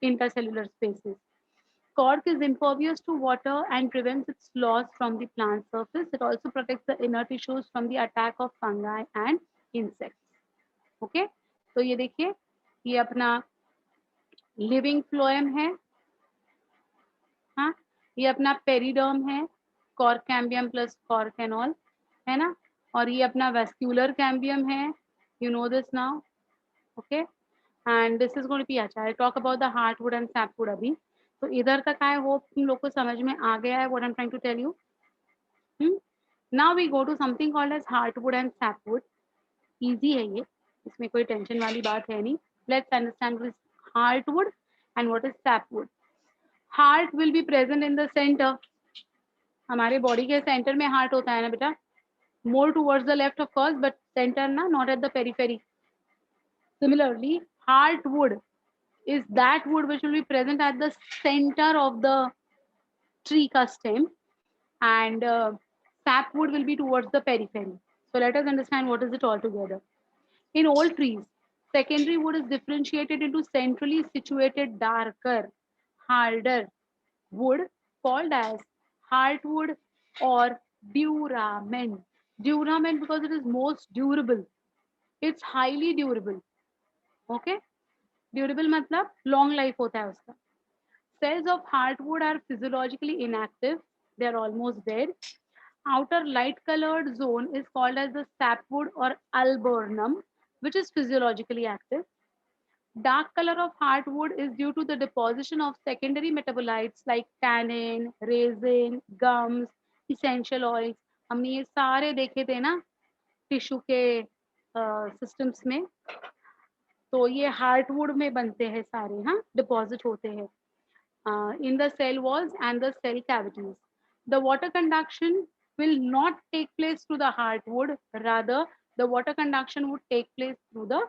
intercellular spaces. Cork is impervious to water and prevents its loss from the plant surface. It also protects the inner tissues from the attack of fungi and insects. Okay, तो ये देखिए, ये अपना living phloem है, हाँ, ये अपना periderm है, कॉर्क कैम्बियम प्लस कॉर्केनॉल, है ना, और ये अपना वेस्क्यूलर कैम्बियम है, you know this now, okay, and this is going to be अच्छा। I talk about the heartwood and sapwood अभी, तो इधर तक आई होप तुम लोग को समझ में आ गया है what I am trying to tell you. Now we go to something called as heartwood and sapwood. Easy है ये, इसमें कोई टेंशन वाली बात है नहीं। Let's understand this heartwood and what is sapwood. Heart will be present in the center, हमारे body के सेंटर में हार्ट होता है ना बेटा, more towards the left of course, but center ना, not at the periphery. Similarly, heartwood is that wood which will be present at the center of the tree ka stem, and sapwood will be towards the periphery. So let us understand what is it all together. In all trees, secondary wood is differentiated into centrally situated darker, harder wood called as heartwood or duramen. Duramen because it is most durable. It's highly durable. Okay? Durable मतलब long life होता है उसका। Cells of heartwood are physiologically inactive, they are almost dead. Outer light colored zone is called as the sapwood or alburnum, which is physiologically active. Dark color of heartwood is due to the deposition of secondary metabolites like tannin, resin, gums, essential oils. हमने ये सारे देखे थे ना tissue के systems में, तो ये हार्टवुड में बनते हैं सारे, हाँ, डिपॉजिट होते हैं in the cell walls and the cell cavities. The water conduction will not take place through the heartwood, rather the water conduction would take place through the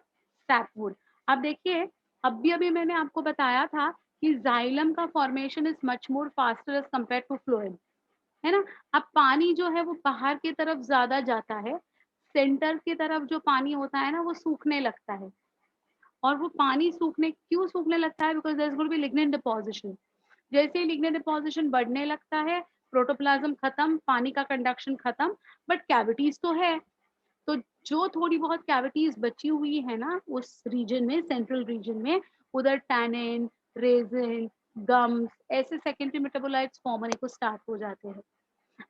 sapwood. अब देखिए, अभी अभी मैंने आपको बताया था कि जाइलम का formation is much more faster as compare to phloem, है ना। अब पानी जो है वो बाहर की तरफ ज्यादा जाता है, सेंटर की तरफ जो पानी होता है ना वो सूखने लगता है, और वो पानी सूखने क्यों सूखने लगता है, because there is going to be lignin deposition. जैसे ही लिग्निन डिपॉजिशन बढ़ने लगता है, प्रोटोप्लाज्म खत्म, पानी का कंडक्शन खत्म, बट कैविटीज तो है। तो जो थोड़ी बहुत कैविटीज बची हुई है ना उस रीजन में, सेंट्रल रीजन में, उधर टैनिन, रेजिन, गम्स, ऐसे सेकेंडरी मेटाबोलाइट्स फॉर्म होने को स्टार्ट हो जाते हैं,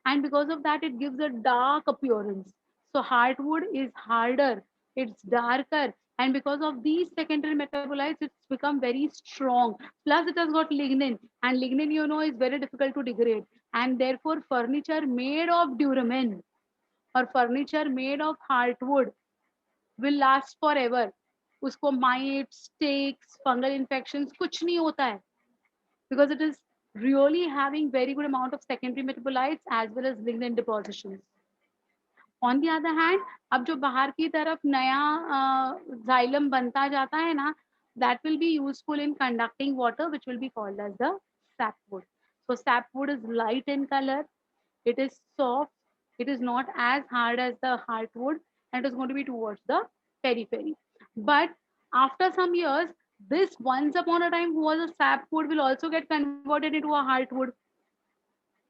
and because of that it gives a dark appearance. So heartwood is harder, it's darker, and because of these secondary metabolites it's become very strong, plus it has got lignin, and lignin you know is very difficult to degrade, and therefore furniture made of duramen or furniture made of heartwood will last forever. उसको mites, ticks, fungal infections कुछ नहीं होता है, because it is really having very good amount of secondary metabolites as well as lignin depositions. On the other hand, अब जो बाहर की तरफ नया xylem बनता जाता है ना, that will be useful in conducting water, which will be called as the sapwood. So sapwood is light in color, it is soft, it is not as hard as the heartwood, and it is going to be towards the periphery. But after some years, this once upon a time who was a sapwood will also get converted into a heartwood,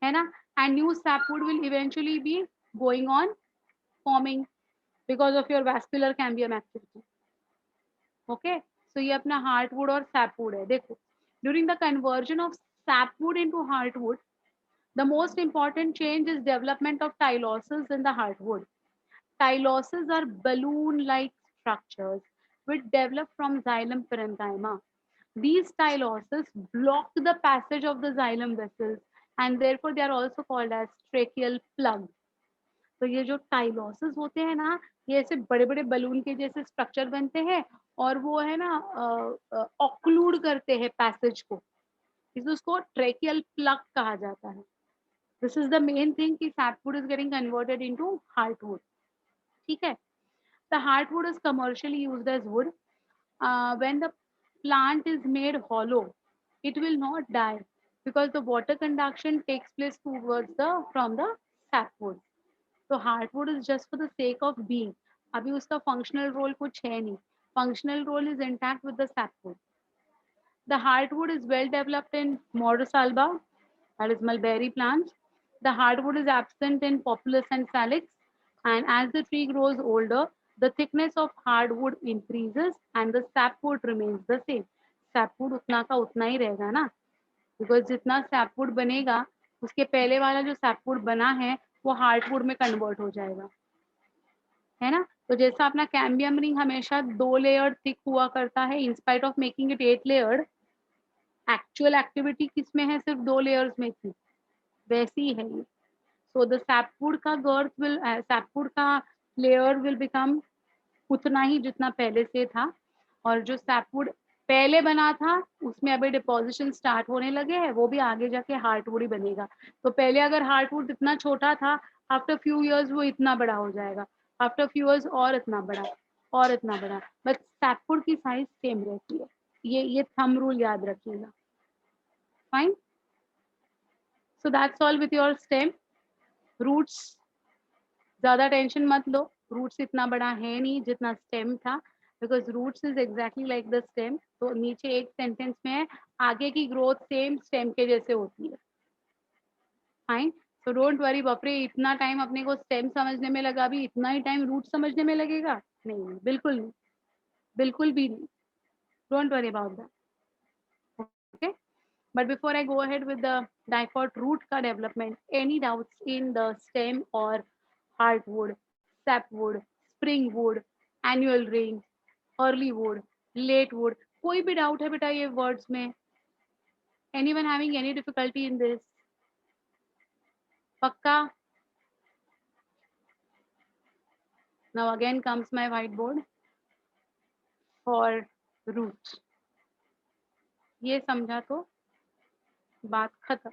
है ना, and new sapwood will eventually be going on forming because of your vascular cambium activity. Okay, so ये अपना heartwood और sapwood है। देखो, during the conversion of sapwood into heartwood, the most important change is development of tyloses in the heartwood. Tyloses are balloon-like structures which develop from xylem parenchyma. These tyloses block the passage of the xylem vessels, and therefore they are also called as tracheal plug. तो ये जो टाइलॉसेस होते हैं ना, ये ऐसे बड़े बड़े बलून के जैसे स्ट्रक्चर बनते हैं, और वो है ना ऑक्लूड करते हैं पैसेज को, इसलिए उसको ट्रेकियल प्लग कहा जाता है। This is the main thing कि sapwood is getting converted into heartwood, ठीक है। The heartwood is commercially used as wood. When the plant is made hollow, it will not die because the water conduction takes place towards the from the sapwood. तो heartwood is just for the sake of being, अभी उसका functional role कुछ है नहीं, functional role is intact with the sapwood. The heartwood is well developed in Morus alba, that is mulberry plants. The hardwood is absent in Populus and Salix, and as the tree grows older, the thickness of hardwood increases and the sapwood remains the same. Sapwood उतना का उतना ही रहेगा ना, because जितना sapwood बनेगा उसके पहले वाला जो sapwood बना है वो hardwood में convert हो जाएगा, है ना. तो जैसा अपना कैम्बियम रिंग हमेशा 2 लेयर थिक हुआ करता है, in spite of making it 8 layered, actual activity किसमें है, सिर्फ 2 लेयर्स में थी, वैसी है ये. सो द सैपवुड का गर्थ विल, सैपवुड का लेयर विल बिकम उतना ही जितना पहले से था, और जो सैपवुड पहले बना था उसमें अभी डिपोजिशन स्टार्ट होने लगे हैं, वो भी आगे जाके हार्टवुड ही बनेगा. तो पहले अगर हार्टवुड इतना छोटा था, आफ्टर फ्यू इयर्स वो इतना बड़ा हो जाएगा, आफ्टर फ्यू इयर्स और इतना बड़ा और इतना बड़ा, बट सैपवुड की साइज सेम रहती है. ये थंब रूल याद रखिएगा. Fine. So that's all with your stem. Roots ज्यादा टेंशन मत लो, रूट्स इतना बड़ा है नहीं जितना स्टेम था, because roots is exactly like the stem. तो नीचे एक सेंटेंस में है, आगे की ग्रोथ सेम स्टेम के जैसे होती है. फाइन. सो डोंट वरी, बापरे इतना टाइम अपने को स्टेम समझने में लगा, भी इतना ही टाइम रूट समझने में लगेगा, नहीं, बिल्कुल नहीं, बिल्कुल भी नहीं. Don't worry about that. Okay. But before I go ahead with the dipot root ka development, any doubts in the stem or heartwood, sapwood, springwood, annual ring, early wood, late wood? कोई भी doubt है बेटा ये words में? Anyone having any difficulty in this? पक्का? Now again comes my whiteboard for root. ये समझा तो बात खत्म.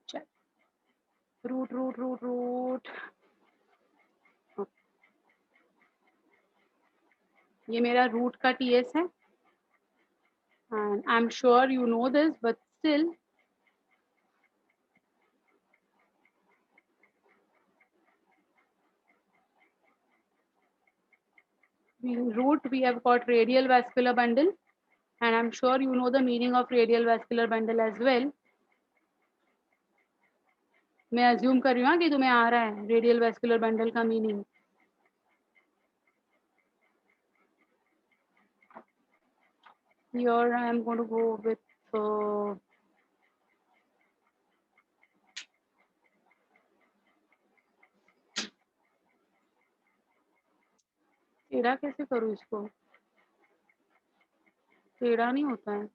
चल, रूट रूट रूट रूट. ये मेरा रूट का टीएस है, and I'm sure you know this, but still in root we have got radial vascular bundle, and I'm sure you know the meaning of radial vascular bundle as well. मैं assume कर रही हूँ कि तुम्हें आ रहा है radial vascular bundle का meaning. Here I am going to go with टेढ़ा कैसे करूँ इसको? टेढ़ा नहीं होता है.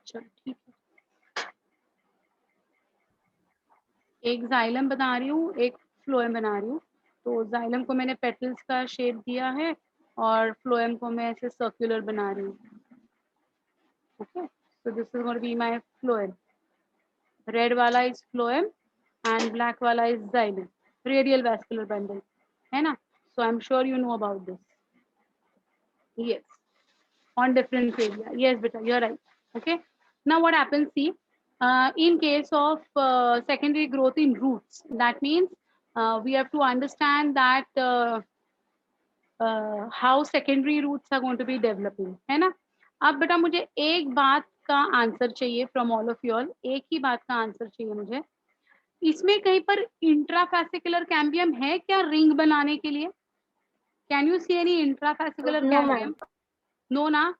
चल ठीक है. एक जाइलम बना रही हूँ, एक फ्लोएम बना रही हूँ. तो जाइलम को मैंने पेटल्स का शेप दिया है और फ्लोएम को मैं ऐसे सर्कुलर बना रही हूँ. Okay. So this is going to be my phloem. Red वाला is phloem and black wala is xylem, radial vascular bundle, है ना. So I'm sure you know about this. Yes, on different area. Yes beta, you're right. Okay. Now what happens, see, in case of secondary growth in roots, that means we have to understand that how secondary roots are going to be developing, है ना. अब बेटा मुझे एक बात का answer चाहिए from all of you all, एक ही बात का आंसर चाहिए मुझे. इसमें कहीं पर इंट्राफैसिकुलर कैम्बियम है क्या रिंग बनाने के लिए? Can you see any intrafascicular No, कैम्बियम? ma'am. नो ना,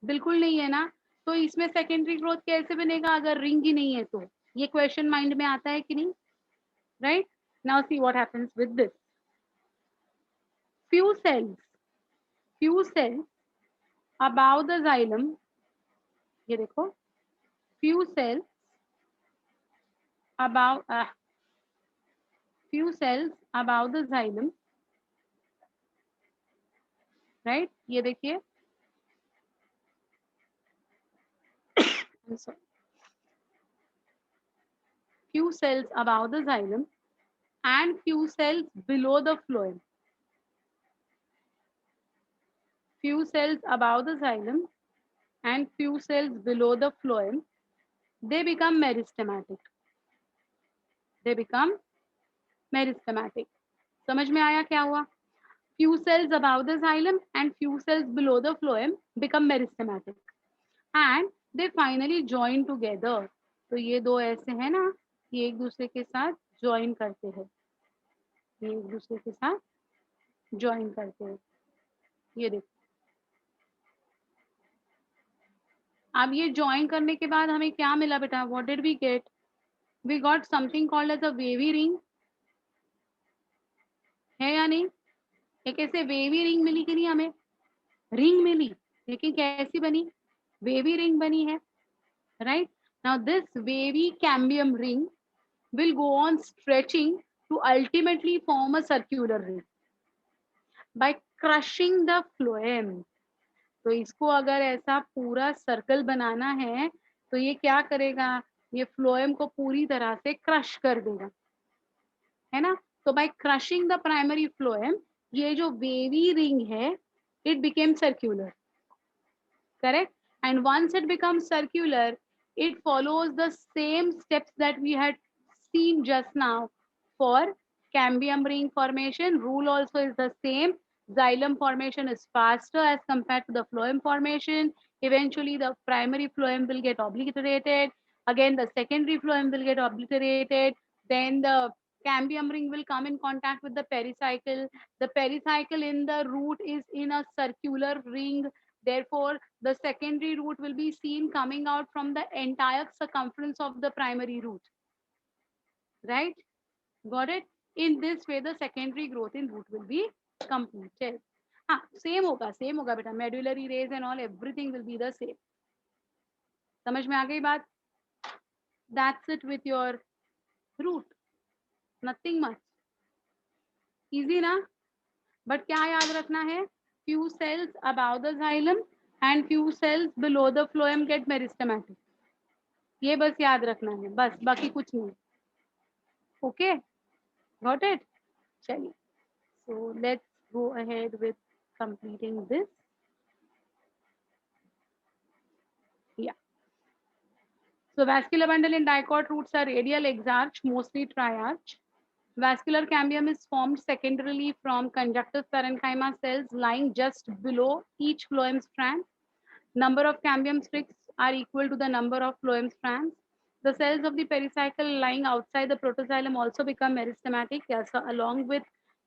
बिल्कुल नहीं है ना. तो इसमें सेकेंडरी ग्रोथ कैसे बनेगा अगर रिंग ही नहीं है? तो ये क्वेश्चन माइंड में आता है कि नहीं? Right. Now see what happens with this. Few cells above the xylem, ये देखो, few cells above the xylem, right. ये देखिए, few cells above the xylem and few cells below the phloem. Few cells above the xylem and few cells below the phloem, they become meristematic. They become meristematic. समझ में आया क्या हुआ? Few cells above the xylem and few cells below the phloem become meristematic and they finally join together. तो ये दो ऐसे हैं ना, ये एक दूसरे के साथ ज्वाइन करते हैं, ये एक दूसरे के साथ ज्वाइन करते हैं। ये देखो, अब ये ज्वाइन करने के बाद हमें क्या मिला बेटा? What did we get? We got something called as a wavy ring, है या नहीं? एक ऐसे वेवी रिंग मिली कि नहीं हमें? रिंग मिली, लेकिन कैसी बनी? वेवी रिंग बनी है, right? Now this wavy cambium ring will go on stretching to ultimately form a circular ring by crushing the phloem. तो इसको अगर ऐसा पूरा सर्कल बनाना है तो ये क्या करेगा? ये फ्लोएम को पूरी तरह से क्रश कर देगा, है ना? तो by crushing the primary phloem, ये जो वेवी रिंग है it became circular, correct? And once it becomes circular, it follows the same steps that we had seen just now for cambium ring formation. Rule also is the same. Xylem formation is faster as compared to the phloem formation. Eventually, the primary phloem will get obliterated. Again, the secondary phloem will get obliterated. Then the cambium ring will come in contact with the pericycle. The pericycle in the root is in a circular ring. Therefore, the secondary root will be seen coming out from the entire circumference of the primary root. Right? Got it? In this way, the secondary growth in root will be completed. हाँ, same होगा बेटा. Medullary rays and all, everything will be the same. समझ में आ गई बात? That's it with your root. Nothing much. Easy ना? But क्या याद रखना है? Few cells above the xylem and few cells below the phloem get meristematic. ये बस याद रखना है, बस, बाकी कुछ नहीं. Okay, got it? चलिए, so let's go ahead with completing this. Yeah, so vascular bundle in dicot roots are radial, exarch, mostly triarch. Vascular cambium is formed secondarily from conjunctive parenchyma cells lying just below each phloem strand. Number of cambium streaks are equal to the number of phloem strands. The cells of the pericycle lying outside the protoxylem also become meristematic. Yes, along with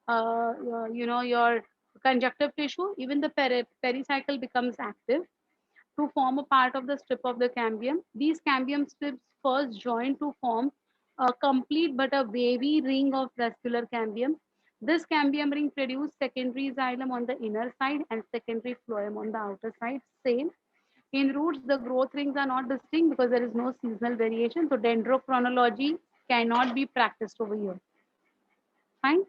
your conjunctive tissue, even the pericycle becomes active to form a part of the strip of the cambium. These cambium strips first join to form a complete but a wavy ring of vascular cambium. This cambium ring produces secondary xylem on the inner side and secondary phloem on the outer side. Same. In roots, the growth rings are not distinct because there is no seasonal variation. So dendrochronology cannot be practiced over here. Fine.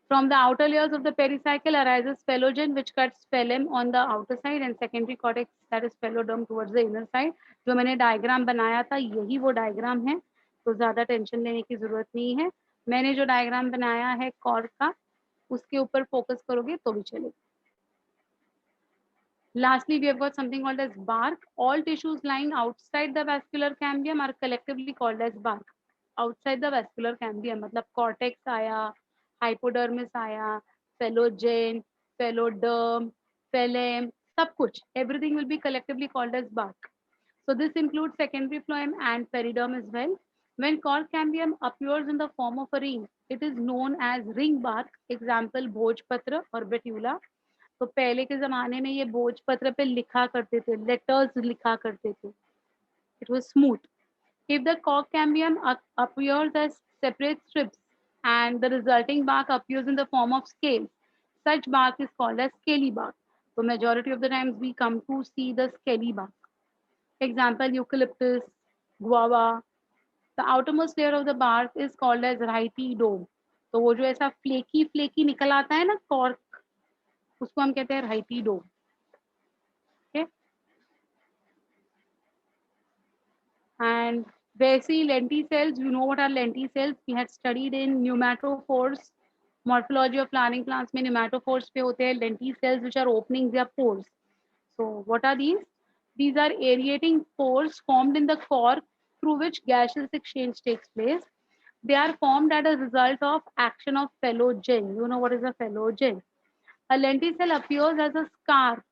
From the outer layers of the pericycle arises phelogen, which cuts phloem on the outer side and secondary cortex, that is pheloderm, towards the inner side. जो मैंने diagram बनाया था यही वो diagram है, तो ज्यादा tension लेने की जरूरत नहीं है. मैंने जो डायग्राम बनाया है कॉर्क का, उसके ऊपर फोकस करोगे तो भी चलेगा. Lastly, we have got something called as bark. All tissues lying outside the vascular cambium are collectively called as bark. Outside the vascular cambium, मतलब cortex आया, hypodermis आया, phelogen, pheloderm, phloem, सब कुछ, everything will be collectively called as bark. So this includes secondary phloem and periderm as well. When cork cambium appears in the form of a ring, it is known as ring bark. Example, भोजपत्र और betula. तो पहले के जमाने में ये भोजपत्र पे लिखा करते थे, लेटर्स लिखा करते थे. It was smooth. If the cork cambium appears as separate strips and the resulting bark appears in the form of scales, such bark is called as scaly bark. So majority of the times we come to see the scaly bark. Example, eucalyptus, guava. The outermost layer of the bark is called as rhytidome. तो वो जो ऐसा flaky flaky निकल आता है ना cork, उसको हम कहते हैं rhytidome. Okay. And basically lenticels, you know what are lenticels? We had studied in pneumatophores. Morphology of flowering plants में pneumatophores पे होते हैं lenticels, which are opening their pores. So what are these? These are aerating pores formed in the cork through which gaseous exchange takes place. They are formed as a result of action of phellogen. You know what is a phellogen? A lenticell appears as a scar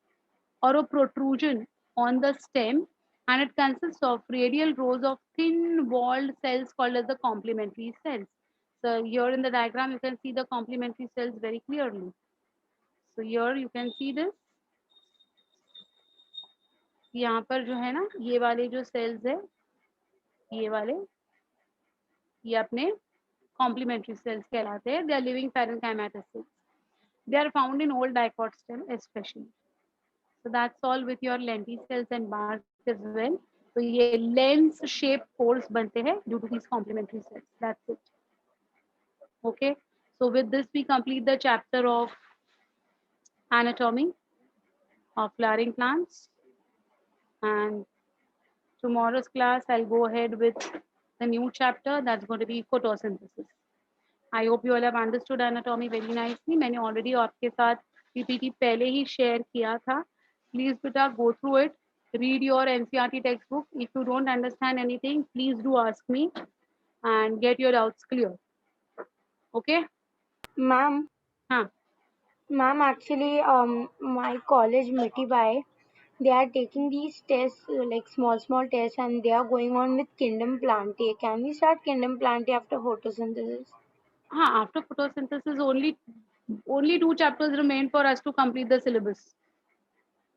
or a protrusion on the stem, and it consists of radial rows of thin walled cells called as the complementary cells. So here in the diagram you can see the complementary cells very clearly. So here you can see this. यहाँ पर जो है ना ये वाले जो cells है ये वाले ये अपने complementary cells कहलाते हैं. They are living parenchymatous cells. They are found in old dicot stem especially. So that's all with your lenticels and bark as well. So ये lens shaped pores बनते हैं due to these complementary cells. That's it. Okay. So with this we complete the chapter of anatomy of flowering plants. And tomorrow's class I'll go ahead with the new chapter that's going to be photosynthesis. I hope you all have understood anatomy very nicely. मैंने already आपके साथ PPT पहले ही share किया था. Please beta go through it. Read your NCERT textbook. If you don't understand anything, please do ask me and get your doubts clear. Okay? Ma'am, हाँ. ma'am, actually, my college Mitibai, they are taking these tests, like small tests, and they are going on with Kingdom Plantae. Can we start Kingdom Plantae after photosynthesis? हाँ, after photosynthesis only 2 chapters remain for us to complete the syllabus.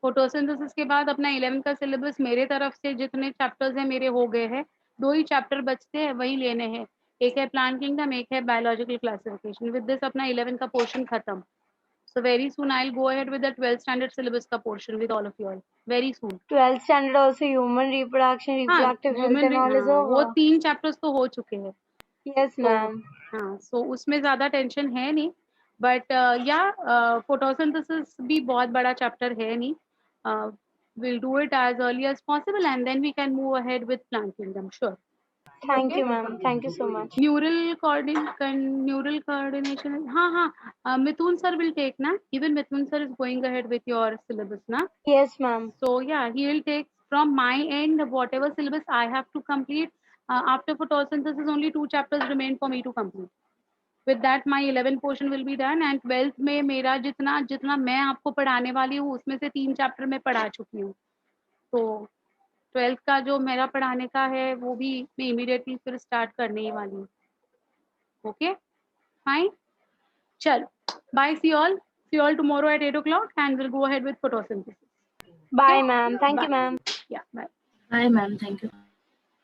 Photosynthesis के बाद अपना 11 का syllabus मेरे तरफ से जितने chapters हैं मेरे हो गए हैं. 2 ही चैप्टर बचते हैं वही लेने हैं. एक है प्लांट किंगडम, एक है बायोलॉजिकल क्लासिफिकेशन. विद दिस अपना 11 का पोर्शन खत्म. So very soon I'll go ahead with the 12th standard syllabus का portion with all of you all. Very soon. 12th standard also human reproduction, reproductive health and all is वो over. 3 chapters तो हो चुके हैं. Yes, ma'am. हाँ, so उसमें ज़्यादा tension है नहीं. बट या फोटोसिंथेसिस भी बहुत बड़ा चैप्टर है नहीं. We'll do it as early as possible and then we can move ahead with plant kingdom. Sure. Thank you, ma'am. Thank you so much. Neural coordination. हाँ. Mithun sir will take na. Even Mithun sir is going ahead with your syllabus na. Yes, ma'am. So yeah, he will take from my end whatever syllabus I have to complete. After photosynthesis, only 2 chapters remain for me to complete. With that, my 11 portion will be done and 12th में मेरा जितना मैं आपको पढ़ाने वाली हूँ उसमें से 3 चैप्टर मैं पढ़ा चुकी हूँ. तो 12th का जो मेरा पढ़ाने का है वो भी मैं इमीडिएटली फिर स्टार्ट करने ही वाली हूँ. Okay fine. चलो bye. See you all tomorrow at 8 o'clock and we'll go ahead with photosynthesis. Bye, ma'am. Thank you, ma'am. Yeah, bye. Bye, ma'am. Thank you.